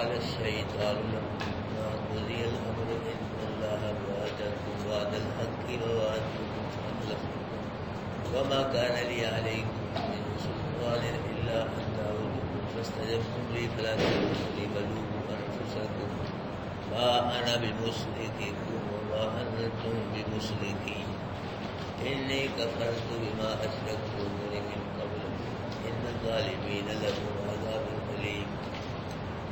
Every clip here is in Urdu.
وقال الشيطان لما قضي الأمر إن الله وعدكم وعد الحق ووعدتكم فأخلفتكم وما كان لي عليكم من سلطان إلا أن دعوتكم فاستجبتم لي فلا تلوموا لي بلوموا أنفسكم ما أنا بمصرخكم وما أنتم بمصرخي إني كفرت بما أشركتموني من قبل إن الظالمين لهم عذاب أليم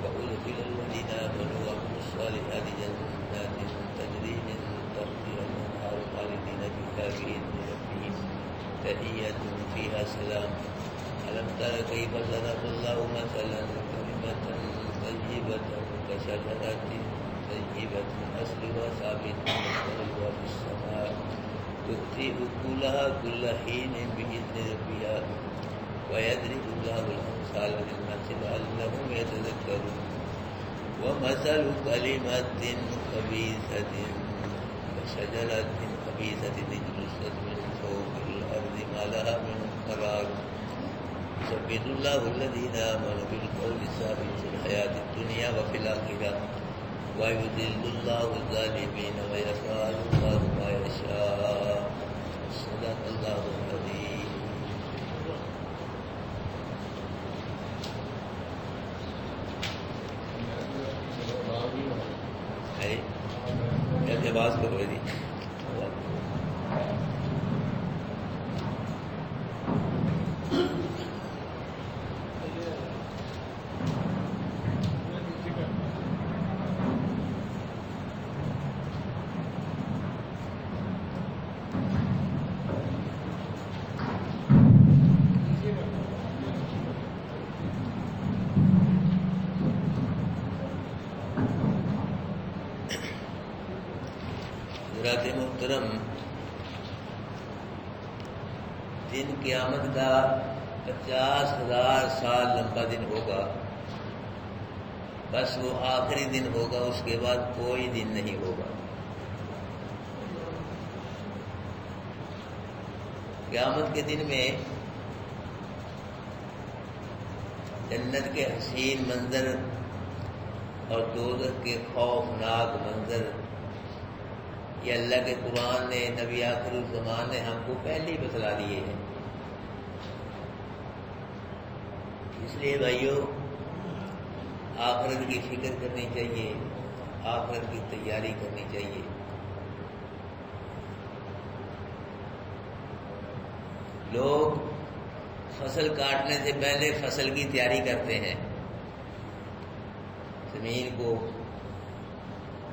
وأدخل الذين آمنوا وعملوا الصالحات جنات تجري من تحتها الأنهار خالدين فيها بإذن ربهم تحيتهم فيها سلام ألم تر كيف ضرب الله مثلا كلمة طيبة كشجرة طيبة أصلها ثابت وفرعها في السماء تؤتي أكلها كل حين بإذن ربها ويضرب الله الأمثال للناس لعلهم يتذكرون ومثل كلمة خبيثة كشجرة خبيثة اجتثت من فوق الأرض ما لها من قرار يثبت الله الذين آمنوا بالقول الثابت في الحياة الدنيا وفي الآخرة ويذل الله الظالمين ويفعل الله ما يشاء صدق الله العظيم. آواز کرو جی. حضرات محترم، دن قیامت کا 50,000 سال لمبا دن ہوگا، بس وہ آخری دن ہوگا، اس کے بعد کوئی دن نہیں ہوگا. قیامت کے دن میں جنت کے حسین منظر اور دوزخ کے خوفناک منظر یہ اللہ کے قرآن نے، نبی آخر الزمان نے ہم کو پہلے ہی بتلا دیے ہیں. اس لیے بھائیو، آخرت کی فکر کرنی چاہیے، آخرت کی تیاری کرنی چاہیے. لوگ فصل کاٹنے سے پہلے فصل کی تیاری کرتے ہیں، زمین کو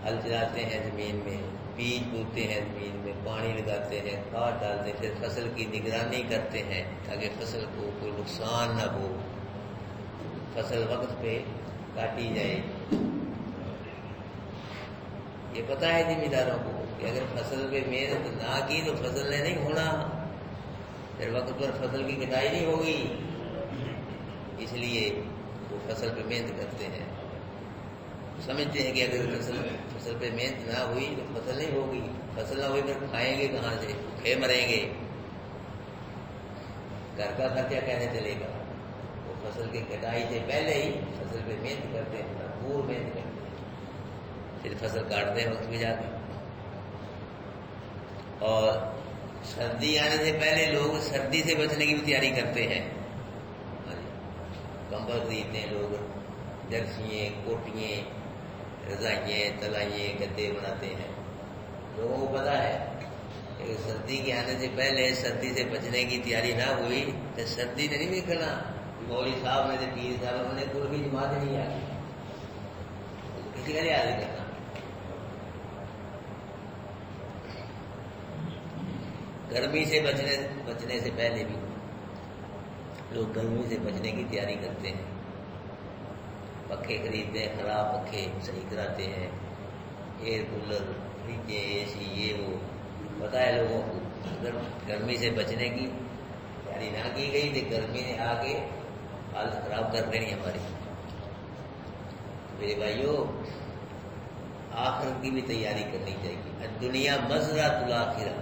ہل چلاتے ہیں، زمین میں بیج بوتے ہیں، زمین میں پانی لگاتے ہیں، کھاد ڈالتے ہیں، پھر فصل کی نگرانی کرتے ہیں تاکہ فصل کو کوئی نقصان نہ ہو، فصل وقت پہ کاٹی جائے. یہ پتہ ہے ذمہ داروں کو کہ اگر فصل پہ محنت نہ کی تو فصل نے نہیں ہونا، پھر وقت پر فصل کی کٹائی نہیں ہوگی. اس لیے وہ فصل پہ محنت کرتے ہیں، سمجھتے ہیں کہ اگر فصل پہ محنت نہ ہوئی تو فصل نہیں ہوگی، فصل نہ ہوئی پھر کھائیں گے کہاں سے، بھوکے مریں گے، گھر کا خرچہ کیسے چلے گا. وہ فصل کی کٹائی سے پہلے ہی فصل پہ محنت کرتے ہیں، بھرپور محنت کرتے ہیں، پھر فصل کاٹتے ہیں وقت پہ جا کے. اور سردی آنے سے پہلے لوگ سردی سے بچنے کی بھی تیاری کرتے ہیں، کمبل خریدتے ہیں لوگ، جرسیاں، کوٹیاں، رضائیاں، تلائیاں، گدے بناتے ہیں. لوگوں کو پتہ ہے کہ سردی کے آنے سے پہلے سردی سے بچنے کی تیاری نہ ہوئی تو سردی نے نہیں نکلنا. مولوی صاحب نے پیر صاحب انہوں نے کوئی بھی جماعت نہیں آئی، کسی کا لحاظ نہیں کرنا. گرمی سے بچنے سے پہلے بھی لوگ گرمی سے بچنے کی تیاری کرتے ہیں، پنکھے خریدتے ہیں، خراب پنکھے صحیح کراتے ہیں، ایئر کولر، فریجیں، اے سی، یہ وہ. پتہ ہے لوگوں کو اگر گرمی سے بچنے کی تیاری نہ کی گئی تو گرمی نے آ کے حالت خراب کر دینی ہماری. میرے بھائیو، آخرت کی بھی تیاری کرنی چاہیے. دنیا مزرعۃ الآخرہ،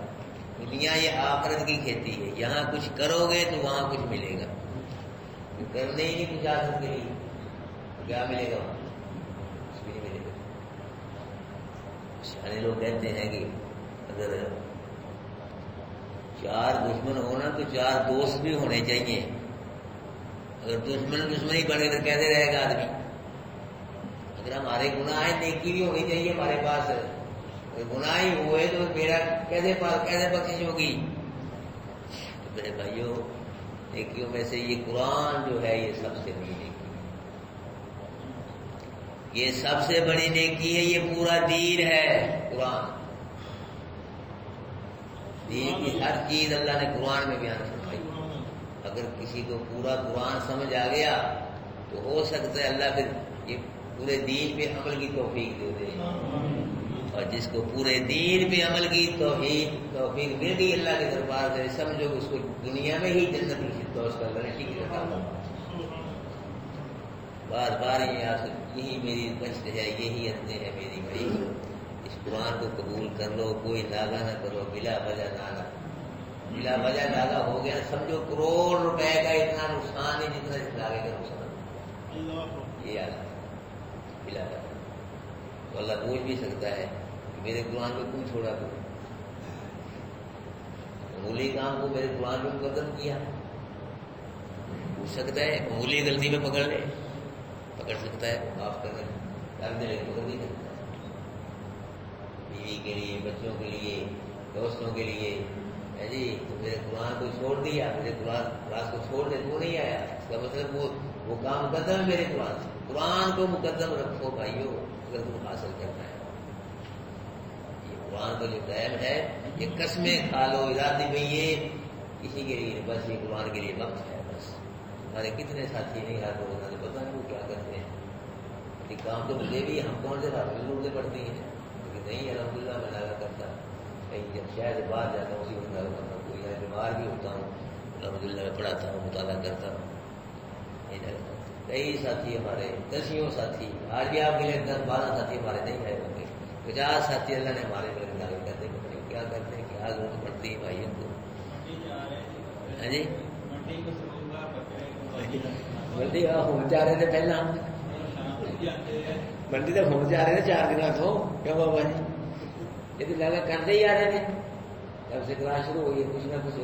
دنیا یہ آخرت کی کھیتی ہے. یہاں کچھ کرو گے تو وہاں کچھ ملے گا، کرنے ہی نہیں کچھ آخرت کے لیے کیا ملے گا وہاں. بھی نہیں ملے گا. سیانے لوگ کہتے ہیں کہ اگر 4 دشمن ہونا تو 4 دوست بھی ہونے چاہیے. اگر دشمن ہی بنے تو کیسے رہے گا آدمی؟ اگر ہمارے گناہ ہیں نیکی بھی ہونی چاہیے ہمارے پاس. اگر گناہ ہی ہوئے تو میرا کیسے بخشش ہوگی؟ تو میرے بھائیوں نیکیوں میں سے یہ قرآن جو ہے یہ سب سے بڑی نیکی ہے. یہ سب سے بڑی نیکی ہے. یہ پورا دین ہے قرآن. دین کی ہر چیز اللہ نے قرآن میں بیان فرمائی. اگر کسی کو پورا قرآن سمجھ آ گیا تو ہو سکتا ہے اللہ پھر یہ پورے دین پہ عمل کی توفیق دے دے. اور جس کو پورے دین پہ عمل کی توفیق مل گئی اللہ کے دربار سے، سمجھو اس کو دنیا میں ہی جنت کی دوست کا گارنٹی کی رکھا. بار بار یہی میری بچت ہے، یہی عرض ہے میری بھائی، اس قرآن کو قبول کر لو. کوئی لاگا نہ کرو، بلا وجہ ناگا. بلا وجہ لاگا ہو گیا سمجھو کروڑ روپے کا اتنا نقصان ہے جتنا اس لاگے کا نقصان. یہ آلہ بلا وجہ تو اللہ پوچھ بھی سکتا ہے کہ میرے قرآن کو کیوں چھوڑا تو معمولی کام کو میرے قرآن میں مقدم کیا. پوچھ سکتا ہے، معمولی غلطی میں پکڑ سکتا ہے، معاف کر دے پکڑ نہیں سکتا. بیوی کے لیے، بچوں کے لیے، دوستوں کے لیے ہے جی تو میرے قرآن کو چھوڑ دیا، میرے قرآن راز کو چھوڑ دے تو نہیں آیا. اس کا مطلب وہ کام مقدم ہے میرے قرآن سے. قرآن کو مقدم رکھو بھائیو اگر تم حاصل کرنا ہے. یہ قرآن کا جو ٹائم ہے یہ قسمیں کھا لو ارادی میں، یہ کسی کے لیے بس یہ قرآن کے لیے وقت ہے. بس ہمارے کتنے ساتھی نہیں ہاتھ ہونا تو پتہ نہیں وہ کیا کرتے ہیں. یہ کام تو مجھے بھی ہم کون سے بات ضرورتیں پڑتی ہیں لیکن نہیں الحمدللہ میں لاگا کرتا. کہیں جب شہر سے باہر جاتا ہوں اسی وقت لاگا کرتا ہوں. کوئی یہاں بیمار بھی ہوتا ہوں الحمدللہ میں پڑھاتا ہوں، مطالعہ کرتا ہوں. کئی ساتھی ہمارے، دسیوں ساتھی، آج بھی آپ کے لیے 10-12 ساتھی ہمارے نہیں آئے ہوں گے. 50 ساتھی اللہ نے ہمارے میرے لاگے کرتے ہیں. کیا کرتے ہیں، کیا ضرورت پڑتی ہے بھائی ہم کو. ہاں جی منڈی ہوں جا رہے تھے پہلا، منڈی تو ہوں جا رہے تھے 4 دنوں تو کیا بابا جی، لیکن لگا کرتے ہی آ رہے تھے. جب سے کلاس شروع ہوئی کچھ نہ کچھ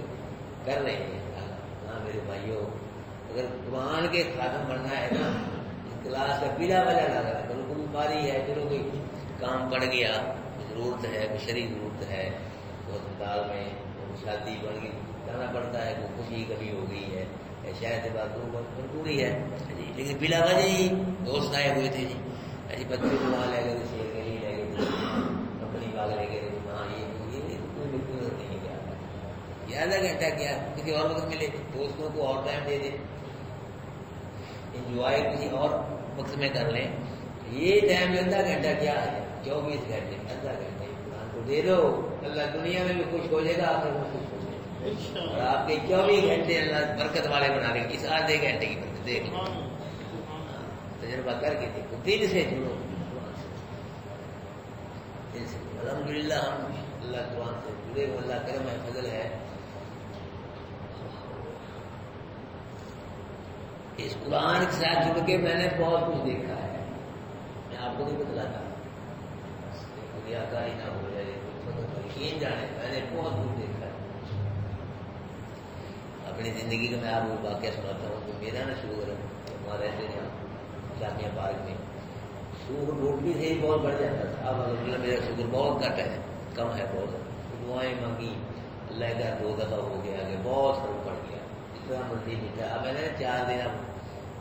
کر رہے ہیں. ہاں میرے بھائیوں اگر قرآن کے خاتم بننا ہے نا کلاس کا بلا وجہ لگا ہے. چلو کوئی بیماری ہے، چلو کوئی کام پڑ گیا، ضرورت ہے، بشری ضرورت ہے، تو اسپتال میں شادی بن گئی کرنا پڑتا ہے، کوئی خوشی کبھی ہو گئی ہے، شاید بات مجبوری ہے جی. لیکن بلا وجہ ہی دوست آئے ہوئے تھے جی، ایسی بچوں کو وہاں لے گئے، شیر کے لیے لے گئے، کمپنی باغ لے گئے. ہاں یہ کوئی بالکل نہیں کیا. یہ آدھا گھنٹہ کیا کسی اور وقت ملے، دوستوں کو اور ٹائم دے دیں، انجوائے کسی اور وقت میں کر لیں. یہ ٹائم آدھا گھنٹہ کیا ہے، 24 گھنٹے آدھا گھنٹے قرآن کو دے دو. اللہ دنیا میں بھی خوش ہو جائے گا، آپ میں خوش ہو جائے گا. اور آپ کے 24 گھنٹے اللہ برکت والے بنا دیں. اس آدھے گھنٹے کی برکت دیکھ لو، تجربہ کر کے دیکھو، دل سے جڑو. دل سے الحمدللہ ہم اللہ قرآن سے جڑے ہوئے. اللہ کرم ہے، فضل ہے. اس قرآن کے ساتھ جڑ کے میں نے بہت کچھ دیکھا ہے. میں آپ کو نہیں بتلاتا، مجھے آگاہی نہ ہو جائے، یقین جانے میں نے بہت کچھ دیکھا ہے اپنی زندگی کا. میں آپ کو واقعہ سناتا ہوں کہ میرا نا شوگر وہاں رہتے تھے جامعہ پارک میں، شوگر روٹی سے ہی بہت بڑھ جاتا تھا. اب الحمدللہ میرا شوگر بہت گھٹ ہے، کم ہے بہت. دعائیں مانگی، اللہ کا 2 دفعہ ہو گیا آگے، بہت فرق پڑ گیا. اتنا مرضی میٹھا اب میں نے 4 دن، اب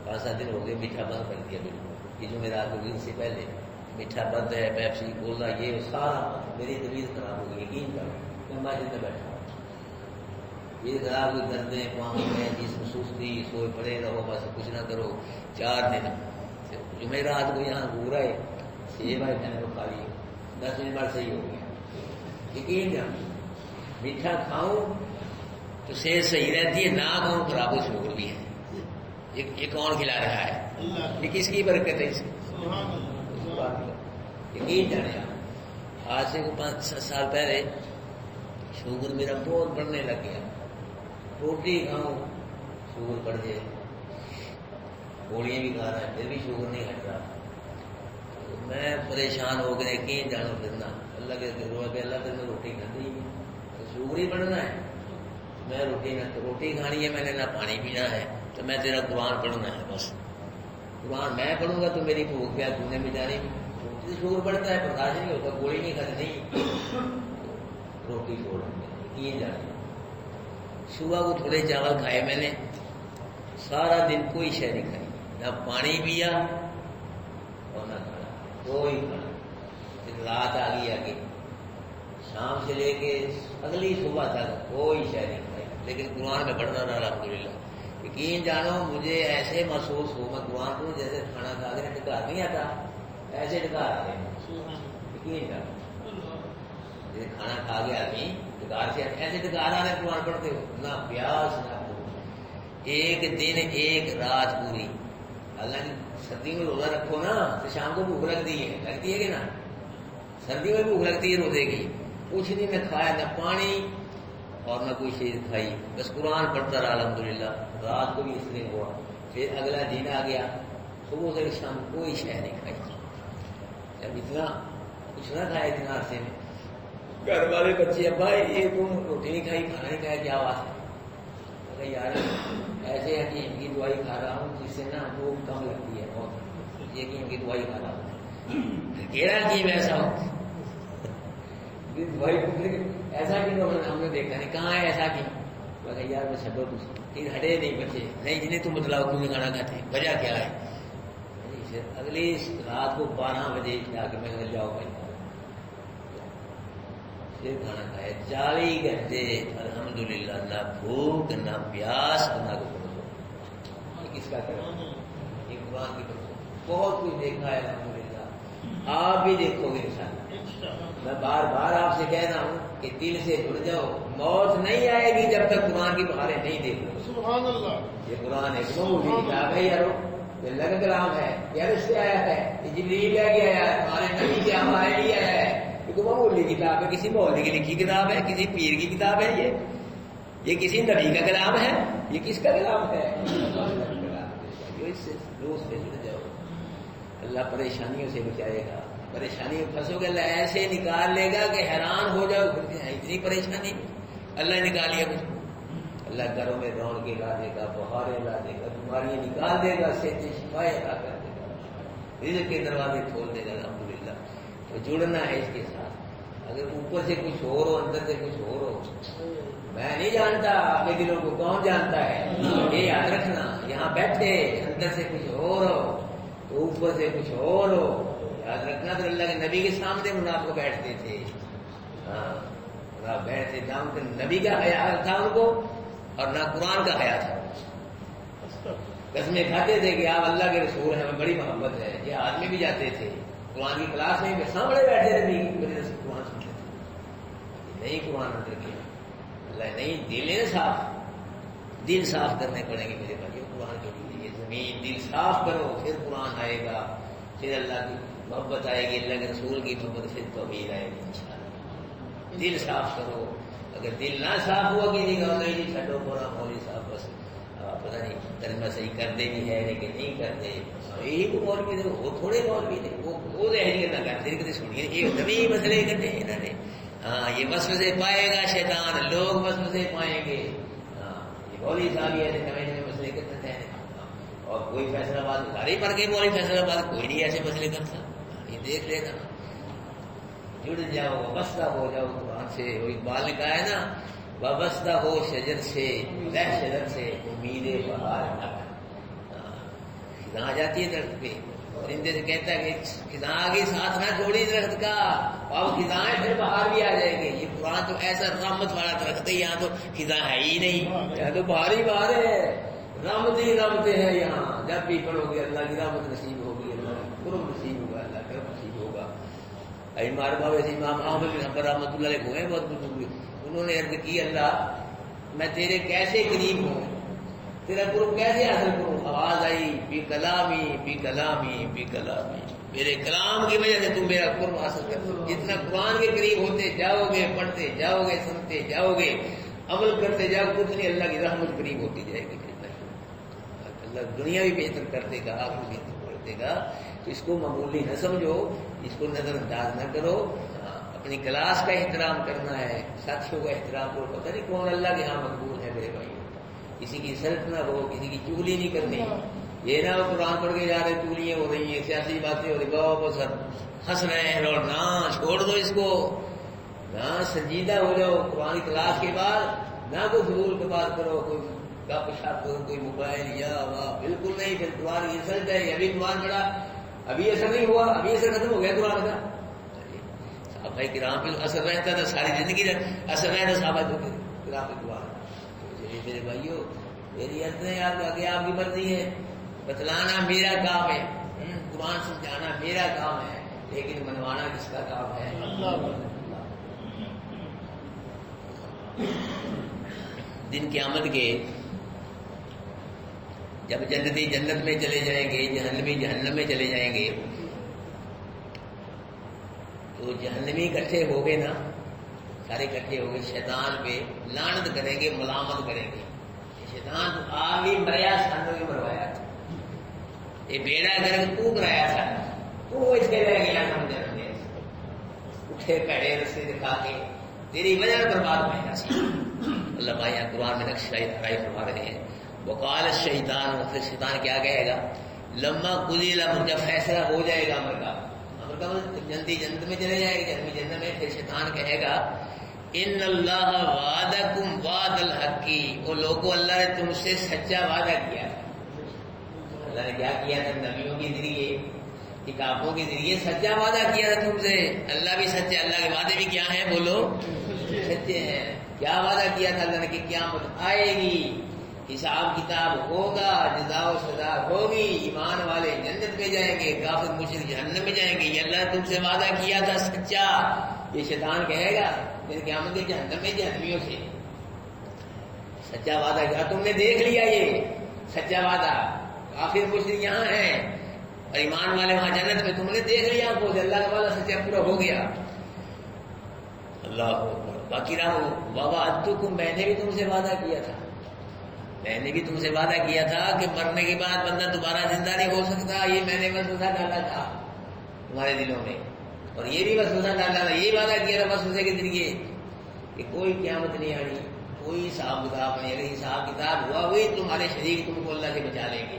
5-7 دن ہو گئے میٹھا بند کر دیا بالکل. یہ جو میرا آپ سے پہلے میٹھا بند ہے، پیپسی کولا یہ سارا میری طبیعت خراب ہو گئی. یقین کرو میں مسجد میں بیٹھا ہوں، یہ خراب ہوئی، دردیں پاؤں میں، جسم سستی، سوئے پڑے رہو بس کچھ نہ کرو. 4 دن جمعرات کو یہاں گھوم رہے 6 بھائی میں نے کھا لیے، 10 منٹ بعد صحیح ہو گیا. یقین جان میٹھا کھاؤں تو صحت صحیح رہتی ہے، نہ کھاؤں خراب ہو شوگر بھی ہے. یہ کون کھلا رہا ہے؟ یہ کس کی برکت ہے؟ اس کی یقین جانے. آج سے 5-7 سال پہلے شوگر میرا بہت بڑھنے لگ گیا. روٹی کھاؤں شوگر بڑھ جائے، گولیاں بھی کھا رہا ہے پھر بھی شوگر نہیں ہٹ رہا. تو میں پریشان ہو گئے کہ جانو پھرنا اللہ کے ضرورت ہے اللہ تک روٹی کھانی تو شوگر ہی بڑھنا ہے. میں روٹی کھانی ہے میں نے نہ پانی پینا ہے تو میں تیرا قرآن پڑھنا ہے بس. قرآن میں پڑھوں گا تو میری بھوک پیاس دھونے میں جانی روٹی سے شوگر بڑھتا ہے برداشت نہیں ہوتا گولی نہیں کھاتی نہیں روٹی چھوڑ یہ جانے. صبح کو تھوڑے چاول کھائے میں نے سارا دن کوئی شے نہیں کھائی نہ پانی پیا اور نہ کھانا کوئی کھانا. پھر رات آ گئی آگے شام سے لے کے اگلی صبح تک کوئی شے نہیں کھائی لیکن قرآن میں پڑھنا رہا الحمدللہ. یقین جانو مجھے ایسے محسوس ہو میں قرآن پڑھوں جیسے کھانا کھا کے ڈکار نہیں آتا ایسے ڈکار آتے ہیں. یقین جانو جیسے کھانا کھا کے آدمی ڈکار سے ایسے ڈکار آ رہے قرآن پڑھتے ہو نہ پیاس نہ بھوک. ایک دن ایک رات پوری. حالانکہ سردی میں روزہ رکھو نا تو شام کو بھوک لگتی ہے کہ نا سردی میں بھوک لگتی ہے روزے کی. کچھ نہیں میں کھایا نہ پانی اور نہ کوئی چیز کھائی بس قرآن پڑھتا رہا الحمدللہ. رات کو بھی اس لیے ہوا. پھر اگلا دن آ گیا صبح سے شام کوئی شے نہیں کھائی. جب اتنا کچھ نہ کھایا اتنا عرصے میں گھر والے بچے ابا یہ تم روٹی نہیں کھائی کھانا نہیں کھایا کیا بات ہے. یار ایسے ہے کہ ان کی دوائی کھا رہا ہوں جس سے نا بھوک کم لگتی ہے بہت یہ کہ ان کی دوائی کھا رہا ہوں کیڑا کی ایسا ہو دوائی ایسا کیوں ہم نے دیکھا نہیں کہاں ہے ایسا کیوں یار میں چھڈو پھر ہٹے نہیں بچے نہیں جنہیں تم بتلاؤ کیوں نہیں کھانا کھاتے وجہ کیا ہے. پھر اگلی رات کو 12 بجے جا کے میں جاؤ بھائی پھر کھانا کھایا 40 گھنٹے الحمدللہ نہ بھوک نہ پیاس نہ کس کا کرم یہ قرآن کی طرف بہت کچھ دیکھا ہے الحمدللہ. آپ بھی دیکھو گے انشاءاللہ. میں بار بار آپ سے کہہ رہا ہوں کہ دل سے جڑ جاؤ. موت نہیں آئے گی جب تک قرآن کی بہاریں نہیں دیکھو. سبحان اللہ. یہ قرآن ایک کتاب ہے یارو یہ اللہ کا کلام ہے یار اس سے آیا ہے یہ جبریل لے کے آیا ہے ہمارے نبی سے ہمارے لیے آیا ہے. یہ کوئی معمولی کتاب ہے کسی مولوی کی لکھی کتاب ہے کسی پیر کی کتاب ہے یہ کسی نبی کا کلام ہے یہ کس کا کلام ہے. اس سے دوست سے جڑ جاؤ اللہ پریشانیوں سے بچائے گا. پریشانی میں پھنسو گے اللہ ایسے نکال لے گا کہ حیران ہو جاؤ اتنی پریشانی اللہ نکالیے کچھ. اللہ گھروں میں رونقیں لا دے گا بہاریں لا دے گا بیماریاں نکال دے گا صحت شفائیں عطا کر دے گا رزق کے دروازے کھول دے گا الحمدللہ. تو جڑنا ہے اس کے ساتھ. اگر اوپر سے کچھ اور ہو اندر سے کچھ اور ہو میں نہیں جانتا آپ کے دلوں کو کون جانتا ہے. یہ یاد رکھنا یہاں بیٹھے اندر سے کچھ اور ہو تو اوپر سے کچھ اور ہو یاد رکھنا. تو اللہ کے نبی کے سامنے منافق بیٹھتے تھے بیٹھتے دام کے نبی کا خیال تھا ان کو اور نہ قرآن کا خیال تھا. قسمیں کھاتے تھے کہ آپ اللہ کے رسول ہیں ہمیں بڑی محبت ہے. یہ آدمی بھی جاتے تھے قرآن کی کلاس میں سامنے بیٹھے رہتے میرے قرآن سنتے تھے نہیں قرآن اندر کیا اللہ نہیں. دل صاف کرنے پڑیں گے میرے بھائی قرآن کے لیے. یہ زمین دل صاف کرو پھر قرآن آئے گا پھر اللہ کی محبت آئے گی اللہ کے رسول کی محبت پھر توحید آئے گی انشاءاللہ. دل صاف کرو. اگر دل نہ صاف ہوا کہ نہیں جی چھڈو پورا مولوی صاحب بس پتہ نہیں ترجمہ صحیح کرتے بھی ہے لیکن نہیں کرتے. یہی کو مولوی تھے وہ تھوڑے مولوی تھے وہ دہلیت نہ کرتے کبھی سنیے ایک نبی مسئلے کرتے انہوں نے. ہاں یہ وسوسے پائے گا شیطان لوگ وسوسے پائیں گے. یہ مولوی صاحب ایسے نئے نئے مسئلے کرتے ہیں اور کوئی فیصلہ باد سارے پڑھ کے مولوی فیصلہ باد کوئی نہیں ایسے مسئلے کرتا. یہ دیکھ لینا جڑ جاؤ وابستہ ہو جاؤ قرآن سے. وہ اقبال نے کہا ہے نا وابستہ ہو شجر سے لہ شجر سے امید بہار نہ کر. خزاں آ جاتی ہے درخت پہ پرندے سے کہتا ہے کہ خزاں آگے ساتھ نہ چھوڑی درخت کا اب خزاں پھر باہر بھی آ جائیں گے. یہ قرآن تو ایسا رحمت والا درخت ہے یہاں تو خزاں ہے ہی نہیں یہاں تو باہر ہی باہر ہے. رحمت ہی رحمتیں ہیں یہاں. جب بھی پڑھو گے اللہ کی رحمت نصیب ہوگی اللہ کا کرم نصیب ہوگا اللہ کا کرم نصیب ہوگا. ہمارے بابا سے امام احمد بن حنبل رحمۃ اللہ علیہ ہوئے بہت بزرگ. انہوں نے عرض کی اللہ میں تیرے کیسے قریب ہوں تیرا قرب کیسے حاصل کروں. آواز آئی بی کلامی بی کلامی بی کلامی میرے کلام کی وجہ سے تم میرا قرب حاصل کر. جتنا قرآن کے قریب ہوتے جاؤ گے پڑھتے جاؤ گے سنتے جاؤ گے عمل کرتے جاؤ کچھ نہیں اللہ کی رحمت قریب ہوتی جائے گی. اللہ دنیا بھی بہتر کر دے گا آخر بھی بہتر کر دے گا. تو اس کو معمولی نہ سمجھو، اس کو نظر انداز نہ کرو. اپنی کلاس کا احترام کرنا ہے، ساتھیوں کا احترام کرو. پتہ نہیں کون اللہ کے ہاں مقبول ہے میرے بھائی. کسی کی انسلٹ نہ ہو، کسی کی چگلی نہیں کرنی. یہ نہ قرآن پڑھ کے جا رہے چگلیاں ہو رہی ہیں، سیاسی باتیں ہو رہی، بس ہنس رہے ہیں. اور نہ چھوڑ دو اس کو، نہ سنجیدہ ہو جاؤ. قرآن کلاس کے بعد نہ کوئی فضول کے بات کرو، کوئی گپ شپ کرو، کوئی موبائل یا بالکل نہیں. پھر قرآن کی انسلٹ ہے. ابھی قرآن پڑھا، ابھی اثر نہیں ہوا، ابھی اثر ختم ہو گیا قرآن کا. صحابہ کرام پہ اثر رہتا تھا، ساری زندگی اثر رہتا صحابہ کرام پہ قرآن. میرے بھائیو، میری عرض ہے آپ آگے آپ کی مرضی ہے، بتلانا میرا کام ہے، قرآن سمجھانا میرا کام ہے، لیکن منوانا کس کا کام ہے؟ اللہ. دن قیامت کے جب جنتی جنت میں چلے جائیں گے، جہنمی جہنم میں چلے جائیں گے، تو جہنمی اکٹھے ہو گئے نا، سارے اکٹھے ہو گئے، شیطان پہ لعنت کریں گے، ملامت کریں گے. شیطان تو آپ بھی مریا، سانو بھی مروایا تھا، یہ بیڑا گرک تو کرایا تھا، تو اس کے رہ گیا ہم جنتے اٹھے پیڑے رستے دکھا کے تیری وجہ برباد ہونا سی. اللہ بھائی قرآن میں نقش رائے فرما رہے ہیں. وقال الشیطان، پھر شیطان کیا کہے گا؟ لما قضی الامر، جب فیصلہ ہو جائے گا امر کا، امر کا جلدی جنت میں چلے جائے گا، جنت میں. پھر شیطان کہے گا ان اللہ وعدکم وعد الحق، وہ لوگوں اللہ نے تم سے سچا وعدہ کیا. اللہ نے کیا کیا تھا؟ نبیوں کے ذریعے، کتابوں کے ذریعے سچا وعدہ کیا تھا تم سے. اللہ بھی سچے، اللہ کے وعدے بھی کیا ہیں بولو؟ سچے ہیں. کیا وعدہ کیا تھا اللہ نے کہ قیامت آئے گی، حساب کتاب ہوگا، جزا و سزا ہوگی، ایمان والے جنت میں جائیں گے، کافر مشرک جہنم میں جائیں گے. یہ اللہ نے تم سے وعدہ کیا تھا سچا. یہ شیطان کہے گا قیامت کے جہنم میں جہنمیوں سے سچا وعدہ کیا، تم نے دیکھ لیا یہ سچا وعدہ. کافر مشرک یہاں ہیں اور ایمان والے وہاں جنت میں، تم نے دیکھ لیا کو اللہ کا وعدہ سچا پورا ہو گیا. اللہ باقی رہو بابا اتکم، میں نے بھی تم سے وعدہ کیا تھا، میں نے بھی تم سے وعدہ کیا تھا کہ مرنے کے بعد بندہ دوبارہ زندہ نہیں ہو سکتا. یہ میں نے وسوسہ ڈالا تھا تمہارے دلوں میں، اور یہ بھی وسوسہ ڈالا تھا، یہ وعدہ کیا تھا وسوسے کے ذریعے کہ کوئی قیامت نہیں آنی، کوئی حساب کتاب نہیں. اگر حساب کتاب ہوا ہوئی تمہارے شریک تم کو اللہ سے بچا لیں گے.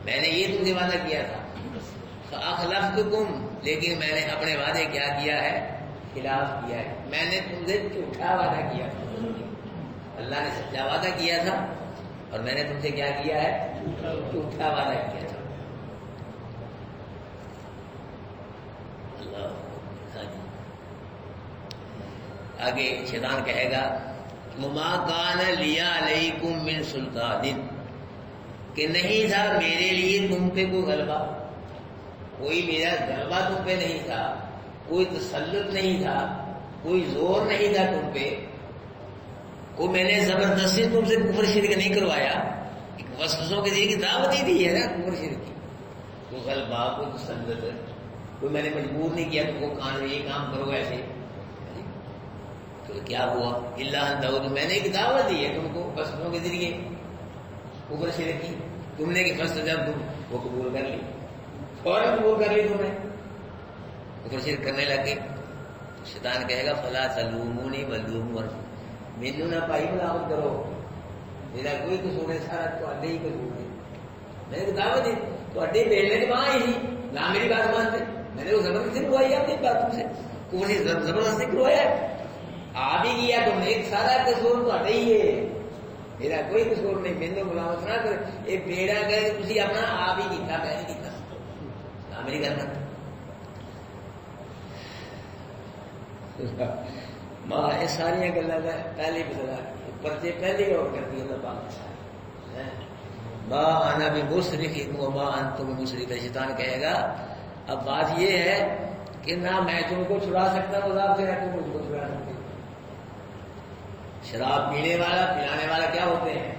میں نے یہ تم سے وعدہ کیا تھا. فاخلفتکم، لیکن میں نے اپنے وعدے کیا کیا ہے؟ خلاف کیا ہے. میں نے تم سے جھوٹا وعدہ کیا تھا. اللہ نے سچا وعدہ کیا تھا اور میں نے تم سے کیا کیا ہے؟ جھوٹا وعدہ کیا تھا. اللہ. ہاں جی. آگے شیطان کہے گا مما کان لیا علیکم من سلطان، کہ نہیں تھا میرے لیے تم پہ کوئی غلبہ، کوئی میرا غلبہ تم پہ نہیں تھا، کوئی تسلط نہیں تھا، کوئی زور نہیں تھا تم پہ، کو میں نے زبردستی تم سے کفر شرک نہیں کروایا. ایک وسوسوں کے ذریعے دعوت ہی دی ہے نا کفر شرک کی. کوئی غلبہ، کوئی تسلط، کوئی میں نے مجبور نہیں کیا تم کو کان میں یہ کام کرو ایسے. تو کیا ہوا؟ اللہ انتہو، میں نے ایک دعوت دی ہے تم کو وسوسوں کے ذریعے کفر شرک کی. تم نے کہ فسٹ جب تم وہ قبول کر لی، فوراً قبول کر لی تم نے، کفر شرک کرنے لگے. شیطان کہے گا فلا تلومونی ولوموا، مینو نہ پائی ملامت کرو، میرا کوئی قصور ہے، سارا تھوڑے ہی قصور ہے. میں نے دعوت دی تھوڑے بیلنے کے وہاں ہی نہ میری بات مانتے. میں نے وہ زبردستی کروائی اپنی باتوں سے، کفر زبردستی کروایا، آپ ہی کیا تم نے، سارا قصور تھوڑے ہی ہے، میرا کوئی قصور نہیں. مینو ملامت نہ کرے. یہ بیڑا گئے تھی اپنا آپ ہی کیتا، میں نہیں کیتا، نہ میری گل نہ. ماں یہ ساری گلیں پہلے بدلا پرچے پہلے اور کرتی اللہ پاک. ماں آنا بھی مصرف و ماں ان تم مصرف. شیطان کہے گا اب بات یہ ہے کہ نہ میں تم کو چھڑا سکتا ہوں عذاب سے، نہ تم مجھ کو چھڑا سکتے. شراب پینے والا پلانے والا کیا ہوتے ہیں؟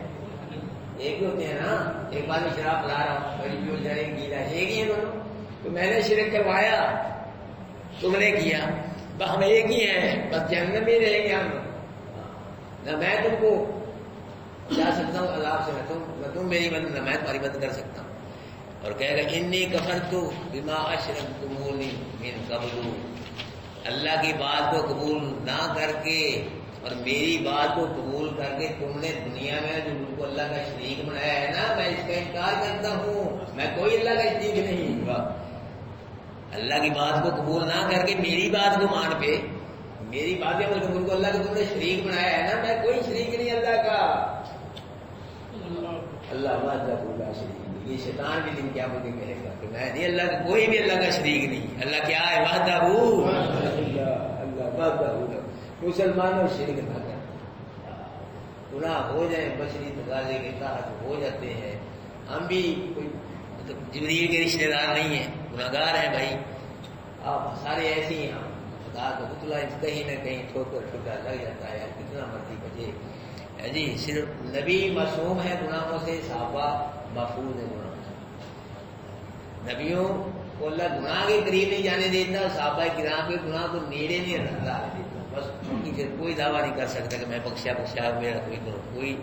ایک ہی ہوتے ہیں نا. ایک بار میں شراب پلا رہا ہوں، بڑی پیو جائے گیلا، ایک ہی ہے دونوں. تو میں نے شرک کروایا، تم نے کیا، ہم ایک ہی ہیں، بس جہنم میں رہیں گے ہم. نہ میں تم کو جا سکتا ہوں عذاب سے، نہ تم میری مدد، نہ میں تمہاری مدد کر سکتا ہوں. اور کہے گا انی کفرت بما اشرکتمونی من قبل، اللہ کی بات کو قبول نہ کر کے اور میری بات کو قبول کر کے تم نے دنیا میں جو مجھ کو اللہ کا شریک بنایا ہے نا، میں اس کا انکار کرتا ہوں، میں کوئی اللہ کا شریک نہیں ہوں۔ اللہ کی بات کو قبول نہ کر کے میری بات کو مان پہ، میری باتیں مجھ کو اللہ کا تم نے شریک بنایا ہے نا، میں کوئی شریک نہیں اللہ کا، اللہ وحدہ لا شریک نہیں۔ یہ شیطان کے دن کیا مجھے کہے گا کہ میں نہیں اللہ کا، کوئی بھی اللہ کا شریک نہیں، اللہ کیا ہے وحدہ اللہ وحدہ۔ مسلمانوں شرک نہ کریں، گناہ ہو جائیں بشری تقاضے کے تحت ہو جاتے ہیں، ہم بھی کوئی مطلب جبریل کے رشتے دار نہیں ہیں، گناہ گار ہیں بھائی، آپ سارے ایسے ہی ہیں، خدا کا پتلا کہیں نہ کہیں ٹھوکر ٹھکا لگ جاتا ہے، کتنا مرضی بچے جی، صرف نبی معصوم ہے گناہوں سے، صحابہ محفوظ ہے گناہوں سے، نبیوں کو اللہ گناہ کے قریب نہیں جانے دیتا، صحابہ کرام کے گناہ کو نیڑے نہیں اللہ دیتا، بس ان کی پھر کوئی دعویٰ نہیں کر سکتا کہ میں بخشا میرا کوئی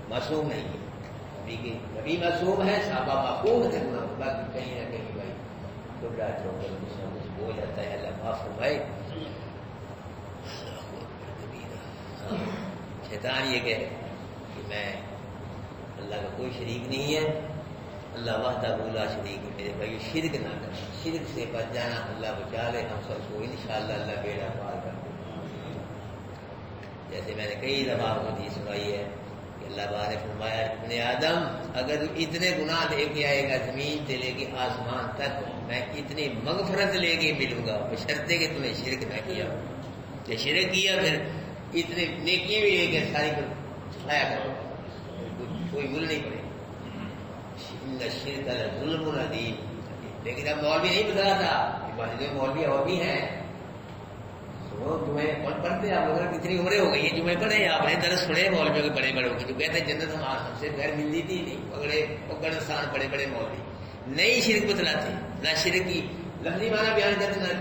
معصوم نہیں ہے، نبی معصوم ہے، صحابہ محفوظ ہے گناہ، باقی کہیں نہ کہیں بھائی ٹوٹا ٹھوکر کچھ نہ کچھ ہو جاتا ہے، اللہ معاف فرمائے۔ شیطان یہ کہے کہ میں اللہ کا کوئی شریک نہیں ہے، اللہ وحدہ لا شریک ہے، میرے بھائی شرک نہ کرنا، شرک سے بچ جانا، اللہ بچا لے ہم سب کو انشاءاللہ، اللہ بیڑا پار کر دے۔ جیسے میں نے کئی دفعہ حدیث سنائی ہے کہ اللہ تعالیٰ نے فرمایا ابن آدم اگر تو اتنے گناہ لے کے آئے گا زمین سے لے کے آسمان تک، میں اتنی مغفرت لے کے ملوں گا بشرطے کہ تم نے شرک نہ کیا، کہ شرک کیا پھر اتنے نیکی بھی لے کے ساری پر چھپایا کرو، کوئی بھول نہیں پڑے، شرک ظلم عظیم۔ لیکن اب مولوی نہیں بتا تھا، مولوی اور بھی ہیں، جمعے پڑھتے آپ لوگوں نے کتنی عمریں ہو گئی ہیں، جمعے پڑھے آپ نے درس سنے مولویوں کے بڑے بڑے ہو گئے جو کہتے ہیں جنت ہم سے غیر ملتی تھی نہیں، پکڑستان بڑے بڑے مولوی نئی شرک بتلاتے، نہ شرک کی لفظی معنی بیان کرتے نہ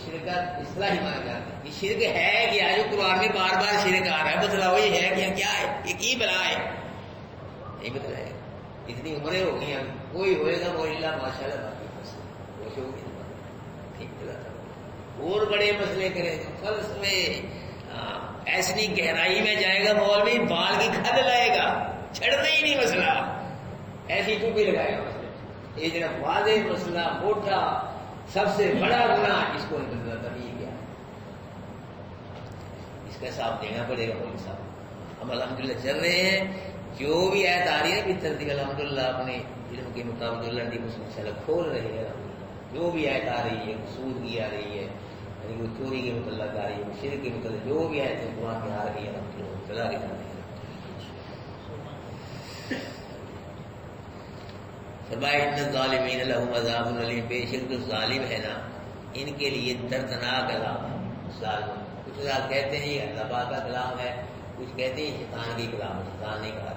شرک کا اصطلاحی معنی بیان کرتے، یہ شرک ہے کیا جو قرآن میں بار بار شرک آ رہا ہے، بتلاؤ یہ ہے کیا ہے، یہ کی بلا ہے، نہیں بتلائے، اتنی عمریں ہو گئی ہیں، کوئی ہوئے گا وہ اللہ ماشاء اللہ باقی خوش ہوگی ٹھیک بتاتا اور بڑے مسئلے کرے گا، فلسفے ایسی گہرائی میں جائے گا، مولوی بال کی کھد لائے گا، چھڑنا ہی نہیں مسئلہ، ایسی ٹوپی لگائے گا مسئلہ، یہ جناب واضح مسئلہ موٹا سب سے بڑا گناہ اس کو تبھی کیا، اس کا حساب دینا پڑے گا مولوی صاحب۔ ہم الحمدللہ چل رہے ہیں، جو بھی آیت آ رہی ہے بھی ترتیب الحمدللہ اپنے علم کے مطابق اللہ کی مسئلہ کھول رہے ہیں، جو بھی آیت آ رہی ہے سود کی آ رہی ہے، یعنی وہ چوری کے متعلق آ رہی ہے، شرک کے متعلق جو بھی آیت قرآن میں آ رہی ہے ہم چلا کے جاتے ہیں۔ فرمایا ان الظالمین لهم عذاب الیم، بے شک جو ظالم ہے نا ان کے لیے دردناک عذاب ہے۔ ظالم کچھ لوگ کہتے ہیں یہ اللہ پاک کا کلام ہے، کچھ کہتے ہیں شیطان کی کلام ہے، شیطان نے کہا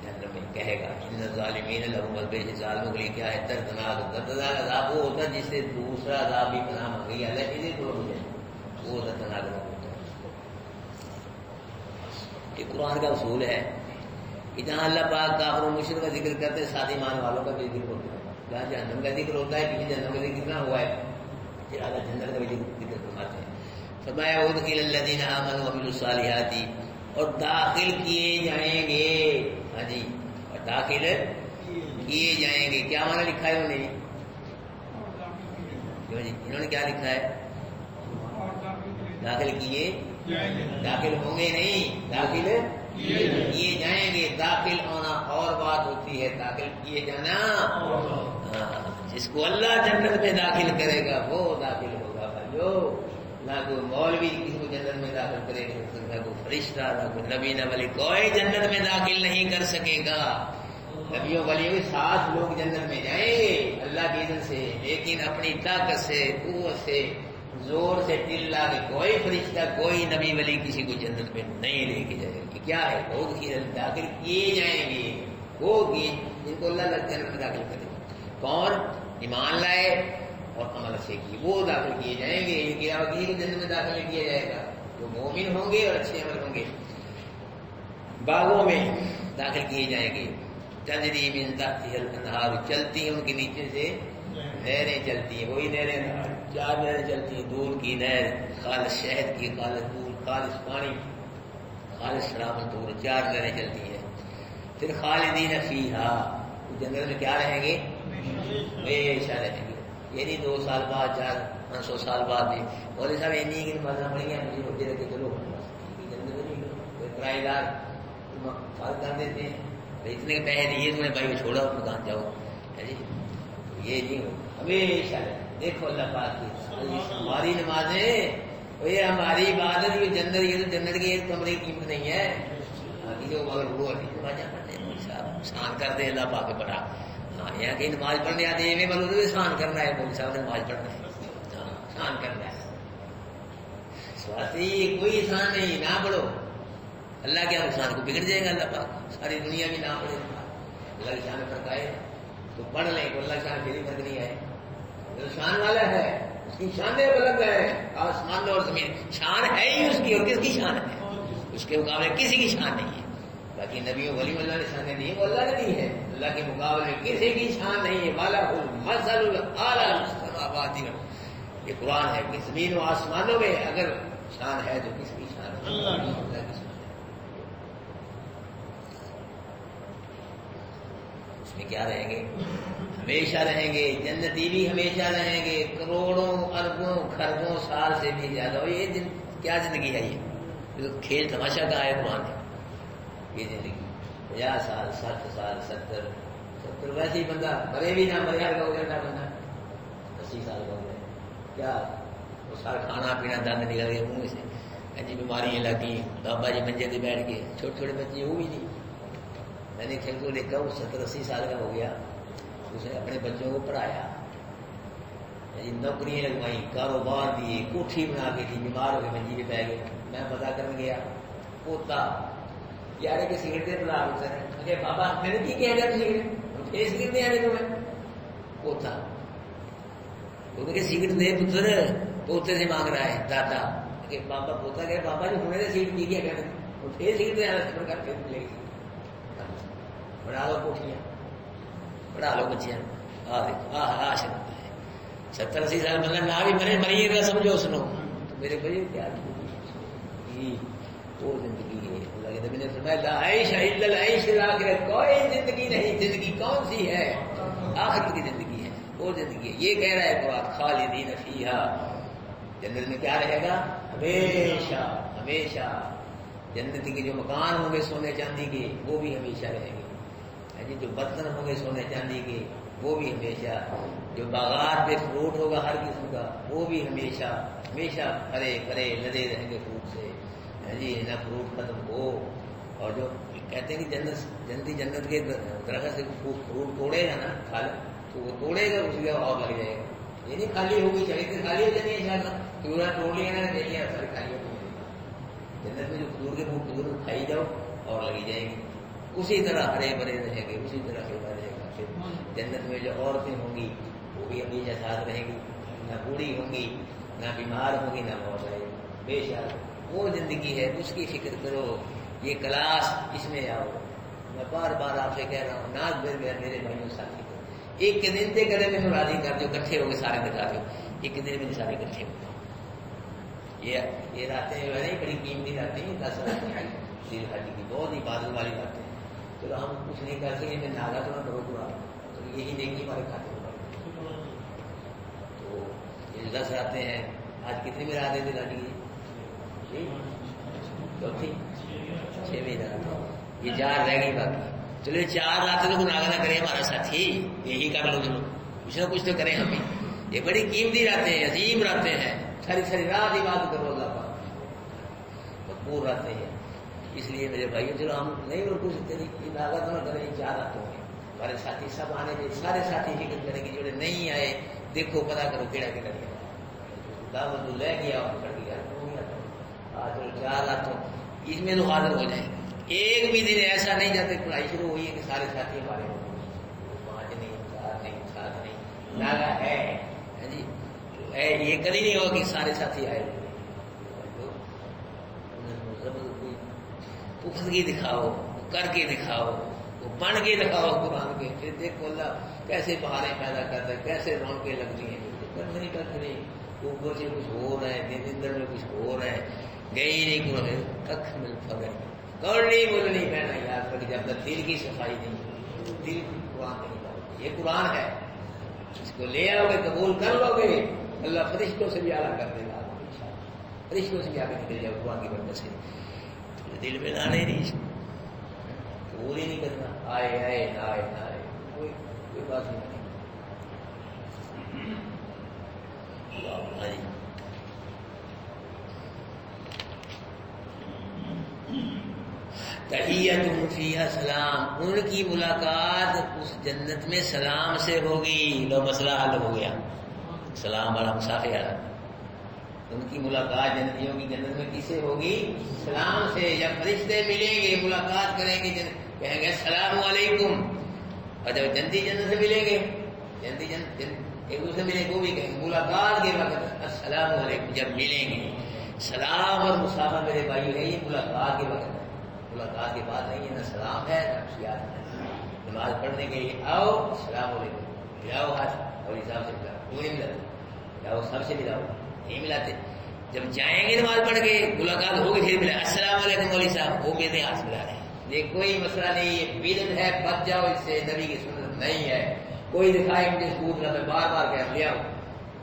جہنم میں کہے گا ان الظالمین لهم، بے شک ظالموں کے لیے کیا ہے دردناک عذاب، وہ ہوتا ہے جس سے دوسرا عذاب بھی پناہ مانگی اللہ چیزیں تو ہو جائے، وہ دردناک عذاب ہوتا ہے۔ یہ قرآن کا اصول ہے کہ جہاں اللہ پاک کافر و مشرک کا ذکر کرتے ہیں ساتھ ایمان والوں کا بھی ذکر ہوتا ہے، جہاں جہنم کا ذکر ہوتا ہے پیچھے جہنم کا ذکر نہ ہوا ہے پھر آگے جنت کا بھی ذکر فرماتے ہیں۔ فرمایا ادخل الذین آمنوا وعملوا الصالحات، اور داخل کیے جائیں گے، ہاں جی، اور داخل کیے جائیں گے، کیا معنی لکھا ہے انہوں نے جی، انہوں نے کیا لکھا ہے؟ داخل کیے، داخل ہوں گے نہیں، داخل کیے جائیں گے، داخل ہونا اور بات ہوتی ہے، داخل کیے جانا، جس کو اللہ جنت میں داخل کرے گا وہ داخل ہوگا، جو نہ کوئی مولوی کسی کو جنت میں داخل کرے گا، نہ کوئی فرشتہ، نہ کوئی نبی، نہ ولی، کوئی جنت میں داخل نہیں کر سکے گا۔ نبیوں ولیوں کے ساتھ لوگ جنت میں جائیں گے اللہ کی اذن سے، لیکن اپنی طاقت سے، قوت سے، زور سے چلا کے کوئی فرشتہ، کوئی نبی ولی کسی کو جنت میں نہیں لے کے جائے گا۔ کیا ہے؟ لوگ داخل کیے جائیں گے، وہ جن کو اللہ جنت میں داخل کرے گا، کون؟ ایمان لائے اور عمل اچھے کیے، وہ داخل کیے جائیں گے، ان کے علاوہ کسی کو جنت میں داخل نہیں کیا جائے گا، جو مومن ہوں گے اور اچھے عمل ہوں گے، باغوں میں داخل کیے جائیں گے، تجری من تحتها الانہار، چلتی ہیں ان کے نیچے سے نہریں چلتی ہیں، وہی نہریں 4 نہریں چلتی ہیں، دودھ کی نہر، خالص شہد کی، خالص دودھ، خالص پانی، خالص شراب دودھ، 4 نہریں چلتی ہیں۔ پھر خالدین فیہا، جنت میں کیا رہیں گے؟ ہمیشہ رہیں گے، یعنی 2 سال بعد 400 سال بعد بھی مولوی صاحب اتنی کی نمازاں پڑھی ہیں، مجھے ہوتے رہتے چلو جنت میں نہیں کوئی کرایہ دار فرق کر دیتے ہیں، اتنے کے پیسے دیے تمہیں بھائی چھوڑا مکان جاؤ، جی یہ نہیں ہو ہمیشہ رہیں۔ دیکھو اللہ پاک کی ہماری نمازیں، یہ ہماری عبادت، یہ جنت، یہ تو جنت کی ایک کمرے کی قیمت نہیں ہے، جو مگر وہ نمازیں پڑھتے ہیں احسان کر دے اللہ پاک بڑا۔ ہاں یہاں کہیں نماز پڑھنے آتے ہیں میں بولوں تو احسان کرنا ہے، مولوی صاحب نے نماز پڑھنا ہے، ہاں احسان کرنا ہے، سواتی کوئی احسان نہیں، نہ پڑھو اللہ کے احسان کو بگڑ جائے گا اللہ پاک، ساری دنیا بھی نہ پڑھے اللہ کی شان میں فرق آئے تو پڑھ لیں تو اللہ کی شان پھر بھی فرق نہیں آئے، جو شان والا ہے اس کی شان بلند ہے، آسمان اور زمین شان ہے ہی اس کی، اور کس کی شان ہے؟ اس کے مقابلے کسی کی شان نہیں ہے، باقی نبیوں ولی اللہ نے شانیں نہیں، وہ اللہ نے دی ہے، اللہ کے مقابلے کسی کی شان نہیں ہے، والا المثل الاعلی السماوات، یہ قرآن ہے کہ زمین و آسمانوں میں اگر شان ہے تو کس کی شان ہے؟ اللہ کی شان ہے۔ اس میں کیا رہیں گے؟ ہمیشہ رہیں گے، جنتی بھی ہمیشہ رہیں گے، کروڑوں اربوں خربوں سال سے بھی زیادہ، اور یہ کیا زندگی ہے؟ یہ کھیل تماشا کا ہے قرآن ہے، یہ زندگی 50 سال 60 سال 70 ویسے ہی بندہ مرے بھی نہ مرے کا ہو گیا نہ بندہ 80 سال کا ہو گیا، کیا وہ سارا کھانا پینا دند نکل گیا منہ سے، جی بیماریاں لگی، بابا جی منجے پہ بیٹھ کے، چھوٹے چھوٹے بچے وہ بھی نہیں، میں نے کھیل کو دیکھا وہ 70-80 سال کا ہو گیا، اس نے اپنے بچوں کو پڑھایا، نوکریاں لگوائی، کاروبار دیے، کوٹھی بنا کے دی، بیمار ہو کے منجی پہ بہ گئے، میں پتا کرنے گیا پوتا یار کہ سگریٹ دے بلا اچھا بابا میں نے کی کہہ دیا سگریٹ سگریٹ دے آنے تمہیں پوتا کہ سگریٹ دے پتر پوتے سے مانگ رہا ہے دادا کہ بابا پوتا کہ بابا جو ہونے سے سگریٹ پی گیا کہتے پھر سگریٹ دے آنا کر پھر ملے گی، بڑھا لو کوٹیاں، پڑھا لو بچیاں، آ دیکھو 70-80 سال مطلب نہ بھی مرے مریے گا سمجھو سنو تو میرے بھائی کیا وہ زندگی ہے، اللہ کے نبی نے فرمایا لا عیش الا العیش الاخرہ، کوئی زندگی نہیں، زندگی کون سی ہے؟ آخرت کی زندگی ہے، وہ زندگی ہے، یہ کہہ رہا ہے قرآن خالدین فیہا، جنت میں کیا رہے گا؟ ہمیشہ ہمیشہ، جنت کے جو مکان ہوں گے سونے چاندی کے وہ بھی ہمیشہ رہیں گے، جو برتن ہوں گے سونے چاندی کے وہ بھی ہمیشہ، جو باغات پہ فروٹ ہوگا ہر قسم کا وہ بھی ہمیشہ ہمیشہ ہرے بھرے لدے رہیں گے فروٹ سے، جی نہ فروٹ ختم ہو، اور جو کہتے ہیں کہ جنت کے درخت سے فروٹ توڑے گا نا پھل تو وہ توڑے گا اس کا اور لگ جائے گا، یہ نہیں خالی ہوگی چاہیے خالی ہو جانی ہے انشاءاللہ، توڑ لیا نا دیکھیے سارے خالی ہو جائے گا، جنت میں جو کھجور کے کھجور کھائی جاؤ اور لگی جائے گی، اسی طرح ہرے بھرے رہیں گے، اسی طرح سے رہے گا، پھر جنت میں جو عورتیں ہوں گی وہ بھی ہمیشہ ساتھ رہیں گی، نہ بوڑھی ہوں گی نہ بیمار ہوں گی نہ موت آئے گی، بے شک وہ زندگی ہے، اس کی فکر کرو، یہ کلاس اس میں آؤ، میں بار بار آپ سے کہہ رہا ہوں ناز میرے بھائیوں ساتھی کو ایک دن سے کرے میں راضی کر دو، کٹھے ہو کے سارے دکھا دو، ایک دن میں سارے کٹھے ہو، یہ راتیں نہیں بڑی قیمتی راتیں 10 راتیں دل حج کی بہت عبادت والی راتیں، چلو ہم کچھ نہیں کر سکے میں ناگا تو نہ کرو پورا، تو یہی نیکی ہمارے کھاتے میں تو یہ 10 راتیں ہیں، آج کتنی میں راتیں دل حج کی؟ چوتھی 6 مہینہ یہ 4 رہ گئی باقی، چلو 4 راتیں تو گناہ نہ کرے ہمارا ساتھی، یہی کر لو، چلو کچھ نہ کچھ تو کریں ہم بھی، یہ بڑی قیمتی راتیں ہیں، عظیم راتیں ہیں، ساری رات عبادت کرو اللہ پاک، مقبول راتیں ہیں، اس لیے میرے بھائیو چلو ہم نہیں رکو سکتے، عبادت نہ کریں، 4 راتوں میں ہمارے ساتھی سب آنے تھے، سارے ساتھی فکر کریں گے، جو نہیں آئے دیکھو پتا کرو کیڑا کیڑا گیا، دعوت لے گیا اور پکڑ گیا، 4 راتوں اس میں تو حاضر ہو جائیں گے، ایک بھی دن ایسا نہیں جاتے پڑھائی شروع ہوئی ہے کہ سارے ساتھی ہمارے 5 نہیں 4 نہیں 7 نہیں ناگا ہے جی، یہ کبھی نہیں ہوگا کہ سارے ساتھی آئے، پختگی دکھاؤ، کر کے دکھاؤ، وہ بن کے دکھاؤ قرآن کے، پھر دیکھو اللہ کیسے بہاریں پیدا کرتا ہے، کیسے رونقیں لگتی ہیں. نہیں کرتے نہیں، اوپر سے کچھ ہو رہا ہے، اندر میں کچھ ہو رہا ہے، گئی نہیں قرآن ککھ مل پگڑ کوڑی بولنی پہنا یاد رکھ جب تک دل کی صفائی نہیں، دل قرآن نہیں کرتا. یہ قرآن ہے، اس کو لے آؤ گے قبول کر لو گے، اللہ فرشتوں سے بھی اعلیٰ کر دے گا. فرشتوں سے بھی آگے نکل جاؤ قرآن کی برکت سے. دل میں لانا ہی نہیں، قبول ہی نہیں کرنا، آئے آئے نہ آئے نہ آئے، کوئی بات نہیں. تحیتہم فیہا سلام، ان کی ملاقات اس جنت میں سلام سے ہوگی. لو مسئلہ حل ہو گیا، سلام والا مسافر والا. ان کی ملاقات جنتیوں کی جنت میں کس سے ہوگی؟ سلام سے. جب فرشتے ملیں گے ملاقات کریں گے کہیں گے السلام علیکم، اور جب جنتی جنت سے ملیں گے جنتی جنت ایک دوسرے ملیں گے وہ بھی کہیں گے ملاقات کے وقت السلام علیکم. جب ملیں گے سلام اور مسافر میرے بھائی ہے، یہ ملاقات کے وقت ہے، ملاقات کے بعد نہیں ہے. نہ سلام ہے نہ خوشیات ہے. نماز پڑھنے کے لیے آؤ السلام علیکم، ملاؤ ہاتھ اور حساب سے ملاؤ، وہ نہیں ملاتے، جاؤ سب سے ملاؤ، نہیں ملاتے. جب جائیں گے نماز پڑھ کے ملاقات ہوگی پھر ملا السلام علیکم مولوی صاحب، وہ میرے ہاتھ ملا رہے ہیں. یہ کوئی مسئلہ نہیں، یہ بدعت ہے، بچ جاؤ اس سے، نبی کی سنت نہیں ہے. کوئی دکھائے مجھے ثبوت نہ، میں بار بار کہہ لیا ہوں.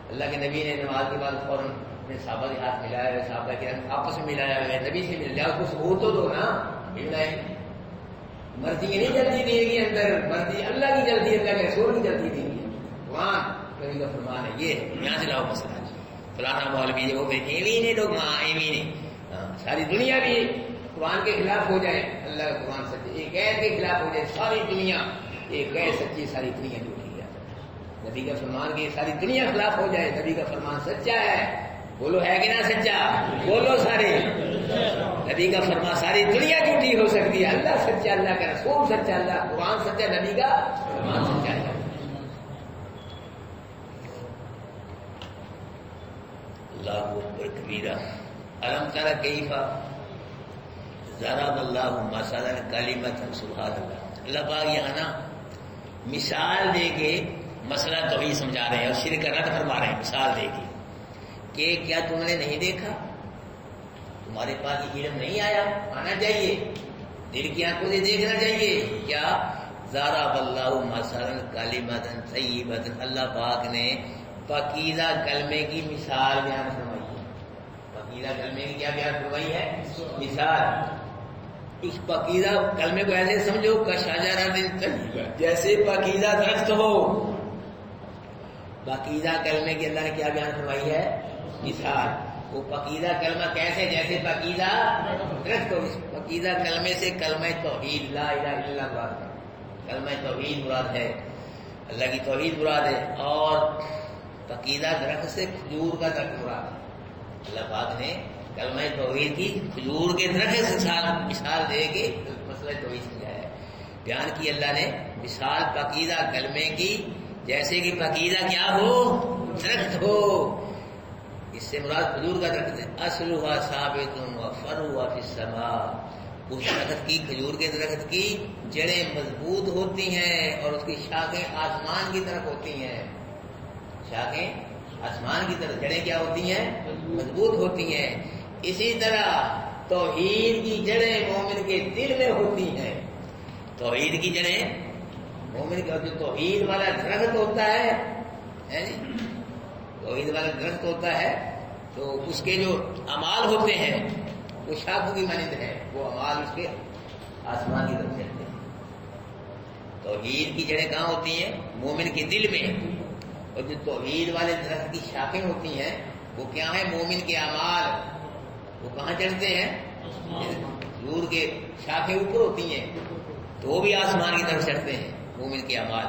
اللہ کے نبی نے نماز کے بعد فوراً اپنے صحابہ کے ہاتھ ملایا ہے، صحابہ کے آپس میں ملایا ہے، نبی سے مل جاؤ، کچھ ثبوت تو دو نا. مرضی نہیں چلتی دین کے اندر، مرضی اللہ کی چلتی ہے، اللہ کے رسول کی چلتی دین کی. قرآن نبی کا فرمان ہے، یہ یہاں سے لاؤ مسئلہ. فلانا مولوی وہ ایوی نہیں لوگ، ہاں ایوی نہیں. ساری دنیا بھی قرآن کے خلاف ہو جائے، اللہ کا قرآن سچ ایک عید کے خلاف ہو جائے، ساری دنیا ایک عید سچی، ساری دنیا جھوٹی ہے. نبی کا فرمان کی ساری دنیا خلاف ہو جائے، نبی کا فرمان سچا ہے. بولو ہے کہ نہ سچا؟ بولو سارے. نبی کا فرمان ساری دنیا جھوٹی ہو سکتی ہے، اللہ سچا، اللہ کا رسول سچا، اللہ قرآن سچا، نبی کا فرمان سچا ہے. اللہ اکبر کبیرہ. الم تر کیف ضرب اللہ مثلا کلمۃ سبحان اللہ. اللہ پاک یہاں نا مثال دے کے مسئلہ توحید سمجھا رہے ہیں اور شرک کا رد فرما رہے ہیں. مثال دے کے کہ کیا تم نے نہیں دیکھا، تمہارے پاس یہ علم نہیں آیا؟ آنا چاہیے، دل کی آنکھوں سے دیکھنا چاہیے. کیا ضرب اللہ مثلا کلمۃ طیبۃ، اللہ پاک نے پاکیزہ کلمے کی مثال بیان فرمائی ہے. پاکیزہ کلمے کی کیا بیان فرمائی ہے؟ مثال. اس پاکیزہ کلمے کو ایسے سمجھو کہ شجرۃ طیبہ، جیسے پاکیزہ درخت ہو. پاکیزہ کلمے کی اللہ نے کیا بیان فرمائی ہے؟ مثال. وہ پاکیزہ کلمہ کیسے؟ جیسے پاکیزہ درخت ہو. اس پاکیزہ کلمے سے کلمہ توحید لا الہ الا اللہ مراد ہے. کلمہ توحید مراد ہے، اللہ کی توحید مراد ہے. اور پاکیزہ درخت سے کھجور کا درخت مراد ہے. اللہ پاک نے کلمہ توحید کی کھجور کے درخت سے مثال دے کے مسئلہ توحید سمجھایا ہے. بیان کی اللہ نے مثال پاکیزہ کلمے کی، جیسے کہ پاکیزہ کیا ہو؟ درخت ہو. اس سے مراد کھجور کا درخت ہے. اصلھا ثابت وفرعھا فی السماء. اس درخت کی، کھجور کے درخت کی جڑیں مضبوط ہوتی ہیں اور اس کی شاخیں آسمان کی طرف ہوتی ہیں. شاخیں آسمان کی طرف، جڑیں کیا ہوتی ہیں؟ مضبوط ہوتی ہیں. اسی طرح توحید کی جڑیں مومن کے دل میں ہوتی ہیں. توحید کی جڑیں مومن کا جو توحید والا درخت ہوتا ہے، توحید والا درخت ہوتا ہے، تو اس کے جو اعمال ہوتے ہیں وہ شاخوں کی مانند ہے. وہ اعمال اس کے آسمان کی طرف چلتے ہیں. توحید کی جڑیں کہاں ہوتی ہیں؟ مومن کے دل میں. اور جو توحید والے درخت کی شاخیں ہوتی ہیں وہ کیا ہیں؟ مومن کے اعمال. وہ کہاں چڑھتے ہیں؟ کھجور کے شاخیں اوپر ہوتی ہیں تو وہ بھی آسمان کی طرف چڑھتے ہیں، مومن کے اعمال.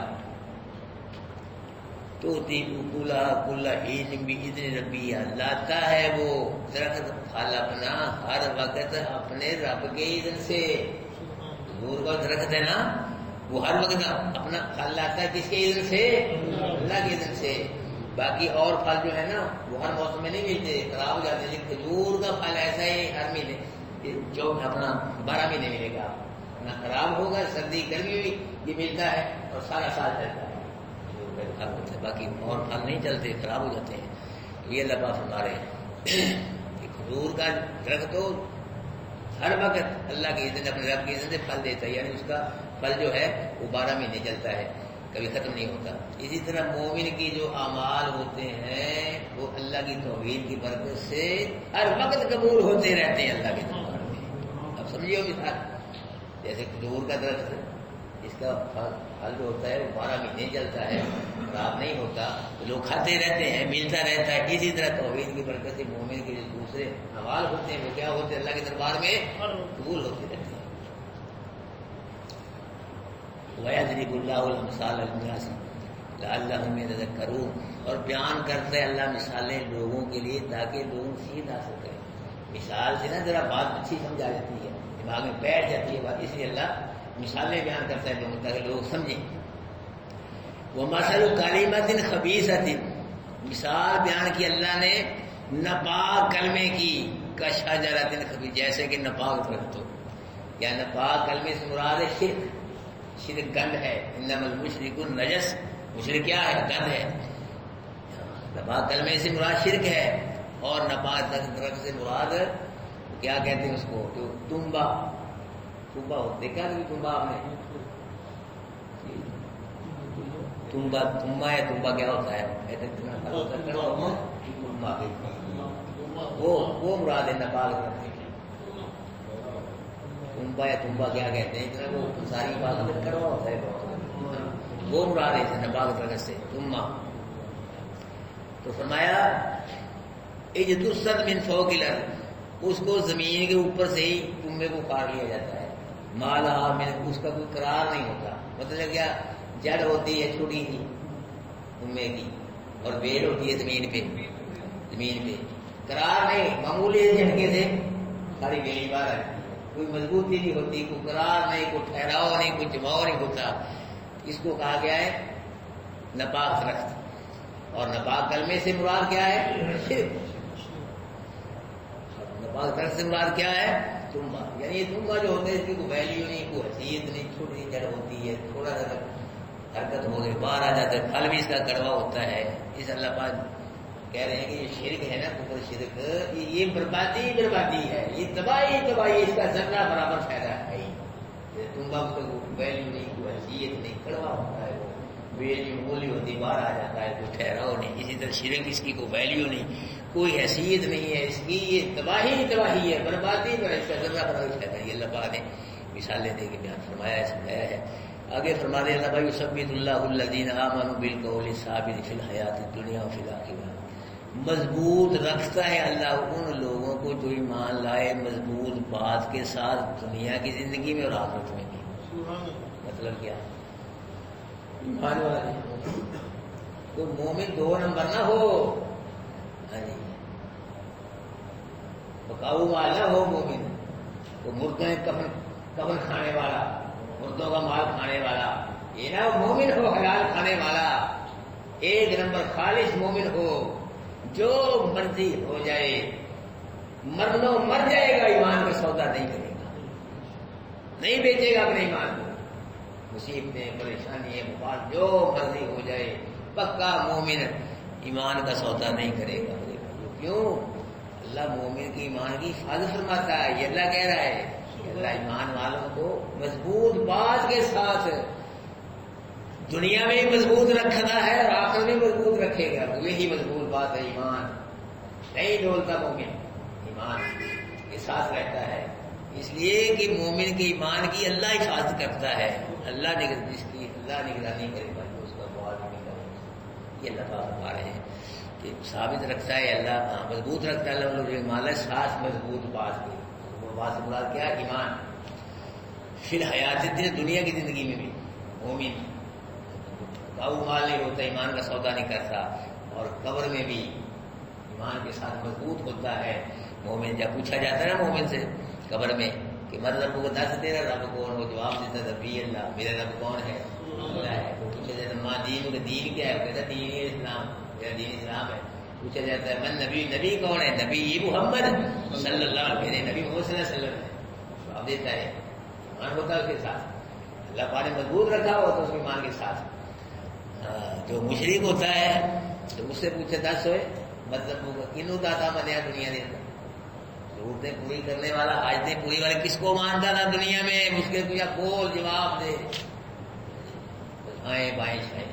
تو کلا کل حین باذن ربی، لاتا ہے وہ درخت پھل اپنا ہر وقت اپنے رب کے اذن سے. کھجور کا درخت ہے نا، وہ ہر وقت اپنا پھل لاتا ہے کس کے اذن سے؟ اللہ کے اذن سے. باقی اور پھل جو ہے نا وہ ہر موسم میں نہیں ملتے، خراب ہو جاتے ہیں. لیکن کھجور کا پھل ایسا ہی ہر مہینے جو اپنا 12 مہینے ملے گا. نہ خراب ہوگا، سردی گرمی بھی یہ ملتا ہے اور سارا سال چلتا ہے، باقی اور پھل نہیں چلتے، خراب ہو جاتے ہیں. یہ اللہ پاک فرما رہے ہیں کہ کھجور کا درخت تو ہر وقت اللہ کی اذن، اپنے رب کی اذن سے پھل دیتا ہے، یعنی اس کا پھل جو ہے وہ 12 مہینے چلتا ہے، کبھی ختم نہیں ہوتا. اسی طرح مومن کی جو اعمال ہوتے ہیں وہ اللہ کی توحید کی برکت سے ہر وقت قبول ہوتے رہتے ہیں اللہ کے دربار میں. اب سمجھیے مثال، جیسے کھجور کا درخت، اس کا پھل جو ہوتا ہے وہ 12 مہینے چلتا ہے، خراب نہیں ہوتا، تو لوگ کھاتے رہتے ہیں، ملتا رہتا ہے. اسی طرح توحید کی برکت سے مومن کے جو دوسرے اعمال ہوتے ہیں وہ کیا ہوتے ہیں؟ اللہ کے دربار میں قبول ہوتے رہتے ہیں. وَيَضْرِبُ اللَّهُ الْأَمْثَالَ لِلنَّاسِ لَعَلَّهُمْ يَتَذَكَّرُونَ، اور بیان کرتا ہے اللہ مثالیں لوگوں کے لیے تاکہ لوگ سیکھ حاصل کریں. مثال سے نا ذرا بات اچھی سمجھا جاتی ہے، دماغ میں بیٹھ جاتی ہے بات، اس لیے اللہ مثالیں بیان کرتا ہے لوگوں تاکہ لوگ سمجھیں. وَمَثَلُ كَلِمَةٍ خَبِيثَةٍ، مثال بیان کی اللہ نے ناپاک کلمے کی، كَشَجَرَةٍ خَبِيثَةٍ، جیسے کہ ناپاک درخت ہو. یا ناپاک کلمے سے مراد ہے شرک، شرک گند ہے. انما المشرکون نجس، مشرک کیا ہے؟ گند ہے. ناپاک کلمے سے مراد شرک ہے، اور ناپاک درخت سے مراد کیا کہتے ہیں اس کو؟ جو تنبا، تنبا دیکھا کہ تنبا آپ نے؟ تنبا، تنبا یا تنبا کیا ہوتا ہے؟ وہ مراد ہے ناپاک درخت. تنبا یا تنبا کیا کہتے ہیں؟ اتنا وہ ساری بات کروا ہوتا ہے، وہ مراد ہے ناپاک درخت سے تنبا. تو فرمایا اجتثت من فوق الارض، اس کو زمین کے اوپر سے ہی تنبے کو کاٹ لیا جاتا ہے. مالہ میں اس کا کوئی قرار نہیں ہوتا. مطلب کیا؟ جڑ ہوتی ہے چھوٹی سی تنبے کی، اور بیل ہوتی ہے زمین پہ، زمین پہ قرار نہیں، معمولی جھٹکے سے ساری بیل باہر ہے، کوئی مضبوطی نہیں ہوتی، کوئی قرار نہیں، کوئی ٹھہراؤ نہیں، کوئی جماؤ نہیں ہوتا. اس کو کہا گیا ہے ناپاک درخت. اور ناپاک کلمے سے مراد کیا ہے؟ شرک. ناپاک درخت سے مراد کیا ہے؟ تنبا. یعنی یہ تنبا جو ہوتا ہے اس کی کوئی ویلیو نہیں، کوئی حیثیت نہیں، چھوٹی جڑ ہوتی ہے، تھوڑا سا حرکت ہو گئی باہر آ جاتا ہے، پھل بھی اس کا کڑوا ہوتا ہے. اس اللہ پاک کہہ رہے ہیں کہ یہ شرک ہے نا، کفر شرک، یہ بربادی بربادی ہے، یہ تباہی تباہی، اس کا ذرہ برابر فائدہ ہے. تنبا کو ویلیو نہیں، کوئی حیثیت نہیں، کڑوا ہوتا ہے، وہ ویلیو مولی ہوتی، باہر آ جاتا ہے، کوئی ٹھہراؤ نہیں. اسی طرح شرک، اس کی کوئی ویلیو نہیں، کوئی حیثیت نہیں ہے اس کی، یہ تباہی تباہی ہے، بربادی پر اس کا ذرہ برابر فائدہ ہے. یہ اللہ پاک نے مثالیں دے کے بیان فرمایا ہے، سمجھایا ہے. آگے فرما دے اللہ بھائی یثبت اللہ الذین آمنوا بالقول الثابت فی الحیات الدنیا وفی الآخرہ، مضبوط رکھتا ہے اللہ ان لوگوں کو جو ایمان لائے مضبوط بات کے ساتھ دنیا کی زندگی میں اور آخرت میں بھی. مطلب کیا؟ ایمان والا تو مومن 2 نمبر نہ ہو، بکاؤ والا ہو مومن، وہ مردوں کفن کھانے والا، مردوں کا مال کھانے والا، یہ نہ مومن ہو حلال کھانے والا. 1 نمبر خالص مومن ہو، جو مرضی ہو جائے، مرنو مر جائے گا، ایمان کا سودا نہیں کرے گا، نہیں بیچے گا اپنے ایمان کو. مصیبتیں، پریشانی، مفاد، جو مرضی ہو جائے، پکا مومن ایمان کا سودا نہیں کرے گا. کیوں؟ اللہ مومن کی ایمان کی حفاظت فرماتا ہے. یہ اللہ کہہ رہا ہے کہ اللہ ایمان والوں کو مضبوط بات کے ساتھ دنیا میں مضبوط رکھنا ہے اور آخرت میں مضبوط رکھے گا. یہی مضبوط بات ہے ایمان. نہیں ڈولتا مومن، ایمان کے ساتھ رہتا ہے. اس لیے کہ مومن کے ایمان کی اللہ حفاظت کرتا ہے، اللہ جس کی اللہ نگرانی کرے گا اس کا بہت نہیں کرے گا. یہ اللہ تعالیٰ فرما رہے ہیں کہ ثابت رکھتا ہے اللہ، مضبوط رکھتا ہے اللہ جو ایمان ہے ساتھ مضبوط بات کی. وہ بات سے مراد کیا؟ ایمان. پھر حیات دنیا کی زندگی میں بھی مومن باؤ مال نہیں ہوتا، ایمان کا سودا نہیں کرتا، اور قبر میں بھی ایمان کے ساتھ مضبوط ہوتا ہے مومن. جب پوچھا جاتا ہے نا مومن سے قبر میں کہ مر رب کو دس تیرا رب کون، وہ جواب دیتا ربی اللہ، میرا رب کون ہے؟ اللہ ہے. وہ پوچھا جاتا ماں دین کا دین کیا ہے؟ کہتا دین اسلام، میرا دین اسلام ہے. پوچھا جاتا ہے من نبی، نبی کون ہے؟ نبی محمد صلی اللہ علیہ وسلم، میرے نبی محمد صلی اللہ علیہ وسلم ہے. جواب دیتا ہے ایمان ہوتا ہے اس کے ساتھ، اللہ پاک نے مضبوط رکھا ہو تو اس ایمان کے ساتھ۔ جو مشرک ہوتا ہے تو اس سے پوچھے 10 ہوئے مطلب کنوں داتا منیا دنیا کے اندر، ضرورتیں پوری کرنے والا، حاجتیں پوری والے کس کو مانتا تھا دنیا میں؟ مشکل پوچھا بول جواب دے، آئیں بائیں شائیں،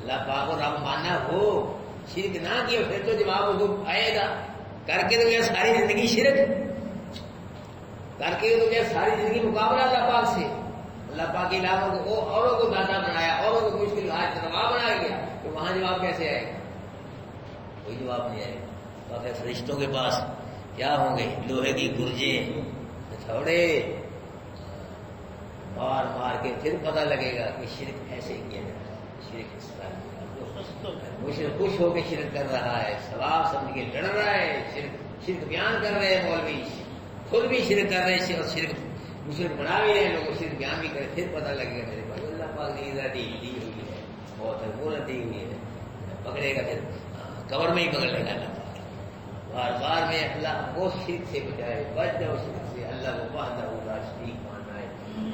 اللہ پاک کو رب ماننا ہو، شرک نہ کیا پھر تو جواب اس کو آئے گا۔ کر کے تو ساری زندگی شرک، کر کے تو ساری زندگی مقابلہ اللہ پاک سے، اللہ پاک کے علاوہ کو اوروں کو داتا بنایا، اوروں کو مشکل حاجت روا بنا گیا، تو وہاں جواب کیسے آئے گا؟ کوئی جواب نہیں آئے گا۔ تو فرشتوں کے پاس کیا ہوں گے؟ لوہے کی گرجیں، ہتھوڑے، مار مار کے پھر پتہ لگے گا کہ شرک ایسے کیا جاتا ہے، شرک اس طرح مشرک خوش ہو کے شرک کر رہا ہے، ثواب سمجھ کے لڑ رہا ہے، شرک بیان کر رہے ہیں مولوی، خود بھی شرک کر رہے ہیں اور شرک مشرک بنا بھی رہے ہیں لوگ، شرک بیان بھی کرے، پھر پتہ لگے گا میرے بھائی اللہ پاک نے ردی دی ہوئی ہے، بہت مہلت دی ہوئی ہے، پکڑے گا پھر کور میں ہی پکڑ لے گا اللہ پاک۔ بار بار میں اللہ کو شرک سے بچائے، بچ جاؤ شرک سے، اللہ کو وحدہ لا شریک ماننا ہے،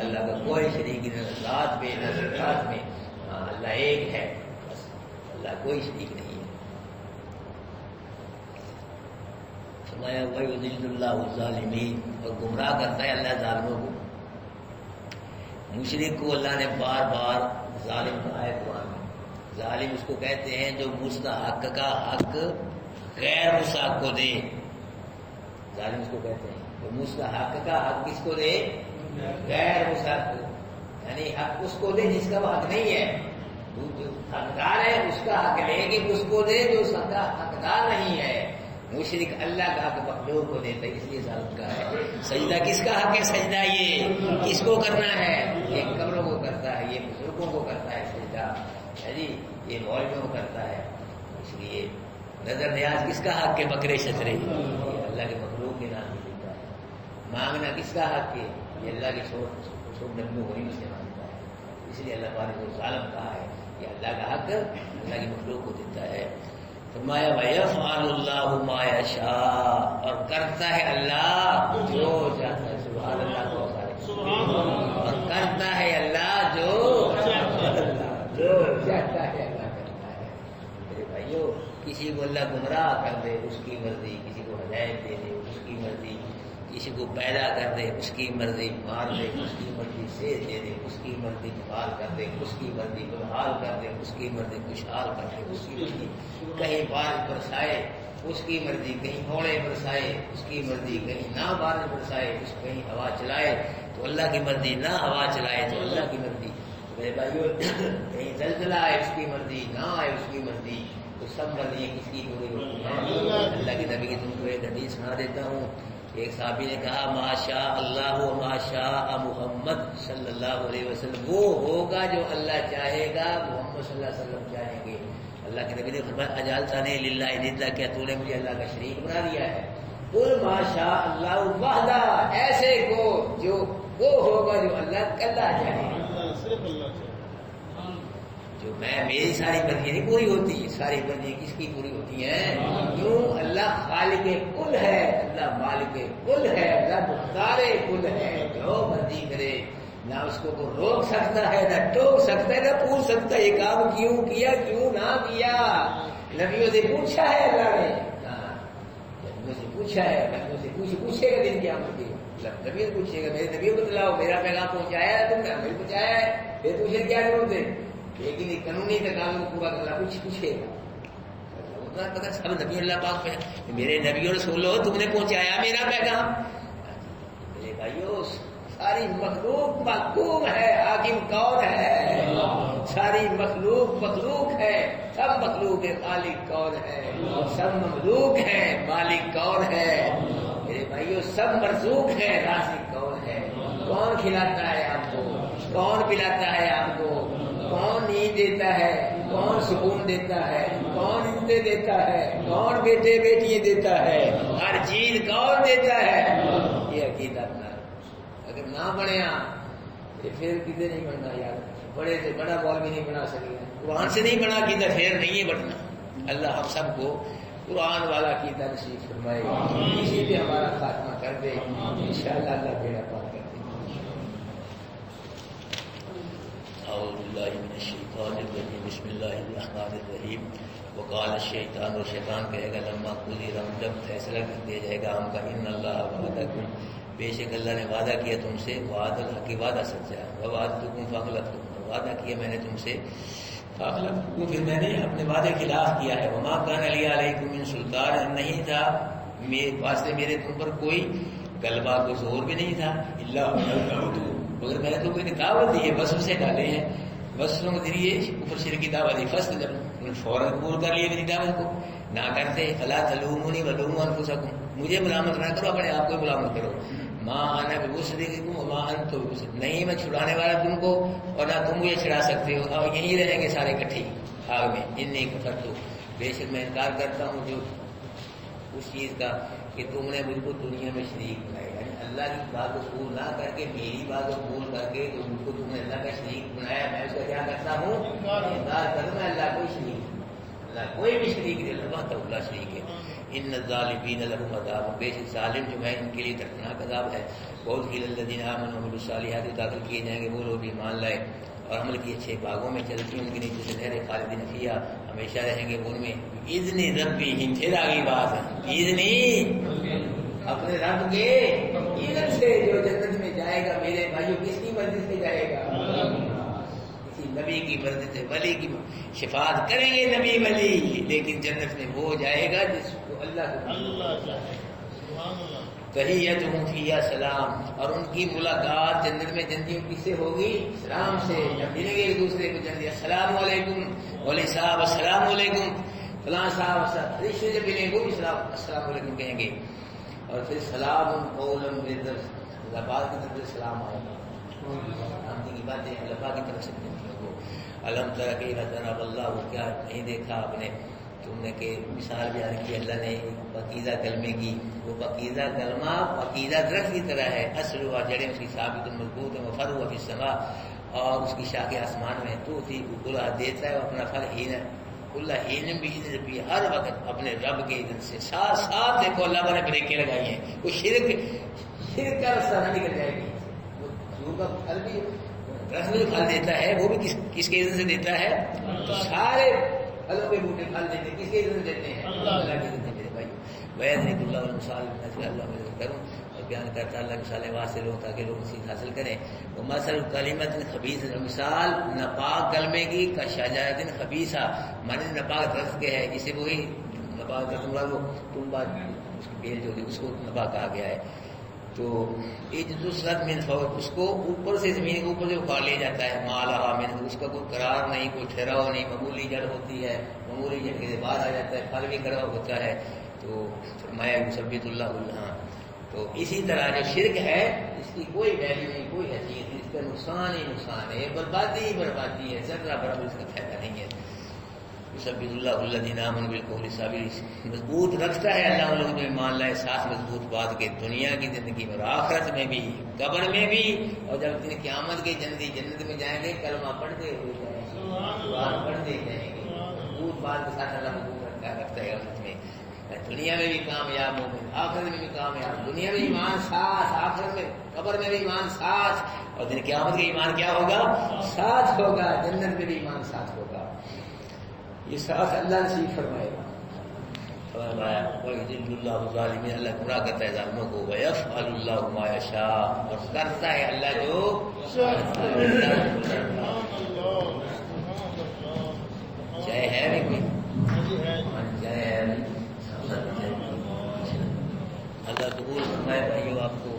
اللہ کا کوئی شریک نہ ذات میں نہ صفات میں، اللہ ایک ہے، بس اللہ کوئی شریک نہیں ہے۔ فرمایا وَيُضِلُّ اللَّهُ الظَّالِمِينَ، اور گمراہ کرتا ہے اللہ ظالموں کو۔ مشرک کو اللہ نے بار بار ظالم کہا ہے قرآن میں، ظالم اس کو کہتے ہیں جو مستحق کا حق غیر مستحق کو دے، ظالم اس کو کہتے ہیں جو مستحق کا حق کس کو دے؟ غیر مستحق کو، یعنی حق اس کو دے جس کا وہ حق نہیں ہے، جو حقدار ہے اس کا حق لے کے اس کو دے جو اس کا حقدار نہیں ہے۔ مشرک اللہ کا حق مخلوق کو دیتا ہے، اس لیے ظالم کا ہے۔ سجدہ کس کا حق ہے؟ سجدہ یہ کس کو کرنا ہے؟ یہ قبروں کو کرتا ہے، یہ بزرگوں کو کرتا ہے سجدہ، جی یہ مولویوں کو کرتا ہے۔ اس لیے نظر نیاز کس کا حق ہے؟ بکرے شترے، یہ اللہ کے مخلوق کے نام سے دیتا ہے۔ مانگنا کس کا حق ہے؟ یہ اللہ کے چھوٹ نبیوں کو نہیں سے مانگتا ہے، اس لیے اللہ پاک نے کو ظالم کہا ہے، یہ اللہ کا حق اللہ کی مخلوق کو دیتا ہے۔ فرمایا وَيَفْعَلُ اللَّهُ مَا يَشَاءُ، اور کرتا ہے اللہ جو چاہتا ہے، سبحان اللہ کو اور کرتا ہے اللہ جو چاہتا ہے اللہ کرتا ہے۔ میرے بھائیو کسی کو اللہ گمراہ کر دے اس کی مرضی، کسی کو ہدایت دے دے اس کی مرضی، کسی کو پیدا کر دے اس کی مرضی، مار دے اس کی مرضی، صحت دے دے اس کی مرضی، بیمار کر دے اس کی مرضی، بدحال کر دے اس کی مرضی، خوشحال کر دے اس کی مرضی، کہیں بارش برسائے اس کی مرضی، کہیں اوڑے برسائے اس کی مرضی، کہیں نہ بارش برسائے کہیں ہوا چلائے تو اللہ کی مرضی، نہ ہوا چلائے تو اللہ کی مرضی۔ میرے بھائیو کہیں زلزلہ آئے اس کی مرضی، نہ آئے اس کی مرضی، تو سب مرضی کس کی پوری ہوتی ہے؟ اللہ کے نبی کی تم کو ایک حدیث سنا دیتا ہوں۔ ایک صحابی نے کہا ما شاء اللہ و ما شاء محمد صلی اللہ علیہ وسلم، وہ ہوگا جو اللہ چاہے گا، محمد صلی اللہ علیہ وسلم چاہیں گے۔ اللہ کے نبی نے فرمایا اجعلتنی للہ ندا، کیا تو نے مجھے اللہ کا شریک بنا دیا ہے؟ قل ما شاء اللہ وحدہ، ایسے کو جو وہ ہوگا جو اللہ کلا چاہے گا، صرف اللہ چاہے، جو میری ساری مرضیاں نہیں پوری ہوتی، ساری مرضیاں کس کی پوری ہوتی ہیں؟ کیوں؟ اللہ خالق کل ہے، اللہ مالک کل ہے، اللہ مختار کل ہے، جو مرضی کرے، نہ اس کو کوئی روک سکتا ہے، نہ ٹوک سکتا ہے، نہ پوچھ سکتا ہے یہ کام کیوں کیا، کیوں نہ کیا۔ نبیوں سے پوچھا ہے اللہ نے، نبیوں سے پوچھا ہے، نبیوں سے پوچھے گا دن قیامت کے، نبی سے پوچھے گا میرے نبیوں کو بتلاؤ میرا پیغام پہنچایا ہے تم نے؟ ہمیں پہنچایا ہے، پھر پوچھے کیا ضرورت ہے؟ لیکن قانونی تقاضوں کو پورا کرنا کچھ پوچھے گا، پتا سب نبی اللہ پاک پہ میرے نبیوں رسولو تم نے پہنچایا میرا پیغام۔ میرے بھائیو ساری مخلوق محکوم ہے، حاکم کون ہے؟ ساری مخلوق ہے، سب مخلوق ہے، خالق کون ہے؟ سب مملوک ہے، مالک کون ہے؟ میرے بھائیو سب مرزوق ہے، رازق کون ہے؟ کون کھلاتا ہے آپ کو؟ کون پلاتا ہے آپ کو؟ کون نیند دیتا ہے؟ کون سکون دیتا ہے؟ کون عزتیں دیتا ہے؟ کون بیٹے بیٹیاں دیتا ہے؟ ہر چیز کون دیتا ہے؟ یہ عقیدہ اپنا اگر نہ بنے پھر کدھر نہیں بننا یار، بڑے سے بڑا بال بھی نہیں بنا سکے، قرآن سے نہیں بنا عقیدہ پھر نہیں ہے بننا۔ اللہ ہم سب کو قرآن والا عقیدہ نصیب فرمائے، اسی پہ ہمارا خاتمہ کر دے، انشاءاللہ اللہ بیڑا پار کر دے۔ باللہ من الشیطان الرجیم بسم اللہ الرحمن الرحیم وقال الشیطان، اور شیطان کہے گا لما قضی الامر، جب فیصلہ کر دیا جائے گا ہم کا، ان اللہ وعدکم، بے شک اللہ نے وعدہ کیا تم سے، وعد الحق، وعدہ سچا ہے، وعدتکم فاخلفتکم، وعدہ کیا میں نے تم سے، فاخلفتکم، پھر میں نے اپنے وعدے خلاف کیا ہے، وما کان لی علیکم من سلطان، نہیں تھا میرے واسطے میرے تم پر کوئی غلبہ، کوئی زور بھی نہیں تھا، اللہ مگر میں نے تو کوئی دعوت دی ہے، بس اسے ڈالے ہیں، بس کے ذریعے اوپر شرک کی دعوت دی، فسٹ جب فوراً قبول کر لیے میری دعوت کو، نہ کرتے فلا تلومونی ولوموا انفسکم، مجھے ملامت نہ کرو، اپنے آپ کو ملامت کرو، ما انا بمصرخکم وما انتم بمصرخی، نہیں میں چھڑانے والا تم کو اور نہ تم مجھے چھڑا سکتے ہو، اب یہیں رہیں گے سارے اکٹھے آگ میں، انی کفرت، بے شک میں انکار کرتا ہوں جو اس چیز کا کہ تم نے مجھ کو دنیا میں شریک بنایا، یعنی اللہ کی بات کو قبول نہ کر کے میری بات کو قبول کر کے جو مجھ کو تم نے اللہ کا شریک بنایا، میں اس کا کیا کرتا ہوں، انکار کروں، میں اللہ کوئی شریک، اللہ کوئی بھی شریک نہیں، اللہ اللہ شریک ہے، ان الظالمین لهم عذاب، بے شک ظالم جو ہے ان کے لیے دردناک عذاب ہے، وادخل الذین آمنوا وعملوا الصالحات، داخل کیے جائیں گے وہ لوگ ایمان لائے اور عمل کی اچھے باغوں میں، چلتی ان کے نیچے سے نہریں خالدین فیہا، ہمیشہ رہیں گے ان میں، اذن ربہم، پھر آگے بات ہے اذن، اپنے رب کے اذن سے جو جنت میں جائے گا میرے بھائیوں، کس کی مرضی سے جائے گا، کسی نبی کی مرضی سے، ولی کی شفاعت کریں گے نبی ولی، لیکن جنت میں وہ جائے گا جس کو اللہ تحیتہم فیہا سلام، اور ان کی ملاقات جنت میں جنتیوں کس سے ہوگی، سلام سے، جب ملیں گے ایک دوسرے کو جنتی، السلام علیکم ولی صاحب، السلام علیکم فلاں صاحب، رشتے جب ملیں گے وہ بھی السلام علیکم کہیں گے، اور پھر سلام قولا من رب، اللہ پاک کی طرف سے سلام آئے گا، ہم کی باتیں اللہ پاک کی طرف سے الم تر کیف ضرب اللہ، کیا نہیں دیکھا آپ نے، تم نے کہ مثال بیان کی اللہ نے پاکیزہ کلمے کی، وہ پاکیزہ کلمہ پاکیزہ درخت کی طرح ہے، اصل ہوا جڑیں اس کی ثابت مضبوط ہے، وفرع فی السماء، اور اس کی شاخیں آسمان میں، تو تھی کلا دیتا ہے اپنا پھل ہین، اللہ ہین بھی بھی ہر وقت اپنے رب کے اذن سے، ساتھ ساتھ دیکھو اللہ نے بریکیں لگائی ہیں، وہ شرک کا رستہ نہ نکل جائے گی، وہ کا پھل بھی درخت جو پھل دیتا ہے وہ بھی کس کے اذن سے دیتا ہے، تو سارے پھلوں کے بوٹے پھل دیتے کس کے اذن سے دیتے ہیں، اللہ کے اذن سے، میرے بھائی، وَيَضْرِبُ اللَّهُ الْأَمْثَالَ لِلنَّاسِ، اللہ میں کروں اور بیان کرتا ہے اللہ مثالیں واسطے لوگ تاکہ لوگ سیکھ حاصل کریں، وَمَثَلُ كَلِمَةٍ خَبِيثَةٍ، مثال ناپاک کلمے کی كَشَجَرَةٍ خَبِيثَةٍ، مانے ناپاک درخت کے ہے، جسے وہی ناپاک درخت مراد وہ تنبا اس کی بیل جو ہوتی ہے اس کو ناپاک کہا گیا ہے، تو اجتثت من فوق، اس کو اوپر سے زمین کے اوپر سے اکھاڑ لیا جاتا ہے، ما لہا من، اس کا کوئی قرار نہیں، کوئی ٹھہراؤ نہیں، معمولی جڑ ہوتی ہے، معمولی جڑ کے بعد آ جاتا ہے، پھل بھی کڑوا ہوتا ہے، تو فرمایا یثبت اللہ اللہ، تو اسی طرح جو شرک ہے اس کی کوئی ویلیو نہیں، کوئی حیثیت نہیں، اس کا نقصان ہی نقصان ہے، بربادی ہی بربادی ہے، ذرہ برابر اس کا فائدہ نہیں ہے، یثبت اللہ الذین آمنوا بالقول الثابت، مضبوط رکھتا ہے اللہ ان لوگوں جو ایمان لائے، ساتھ مضبوط بات کے دنیا کی زندگی میں اور آخرت میں بھی، قبر میں بھی، اور جب دن قیامت کے جنت میں جائیں گے کلمہ پڑھتے ہوئے جائیں گے، قرآن پڑھتے جائیں گے، مضبوط بات کے ساتھ اللہ مضبوط رکھتا ہے آخرت میں، دنیا میں بھی کامیاب ہو گئے، آخرت میں بھی کامیاب، دنیا میں ایمان ساتھ، آخرت میں قبر میں بھی ایمان ساتھ، اور دن قیامت کے ایمان کیا ہوگا، ساتھ ہوگا، جنت میں بھی ایمان ساتھ ہوگا، یہ ساتھ اللہ نصیب فرمائے گا، وَيُضِلُّ اللَّهُ الظَّالِمِينَ، اللہ گمراہ کرتا ہے ظالموں کو، وَيَفْعَلُ اللَّهُ مَا يَشَاءُ، اور کرتا ہے اللہ جو چاہے ہے نہیں کوئی چاہے ہے نہیں، اللہ قبول فرمائے بھائیو آپ کو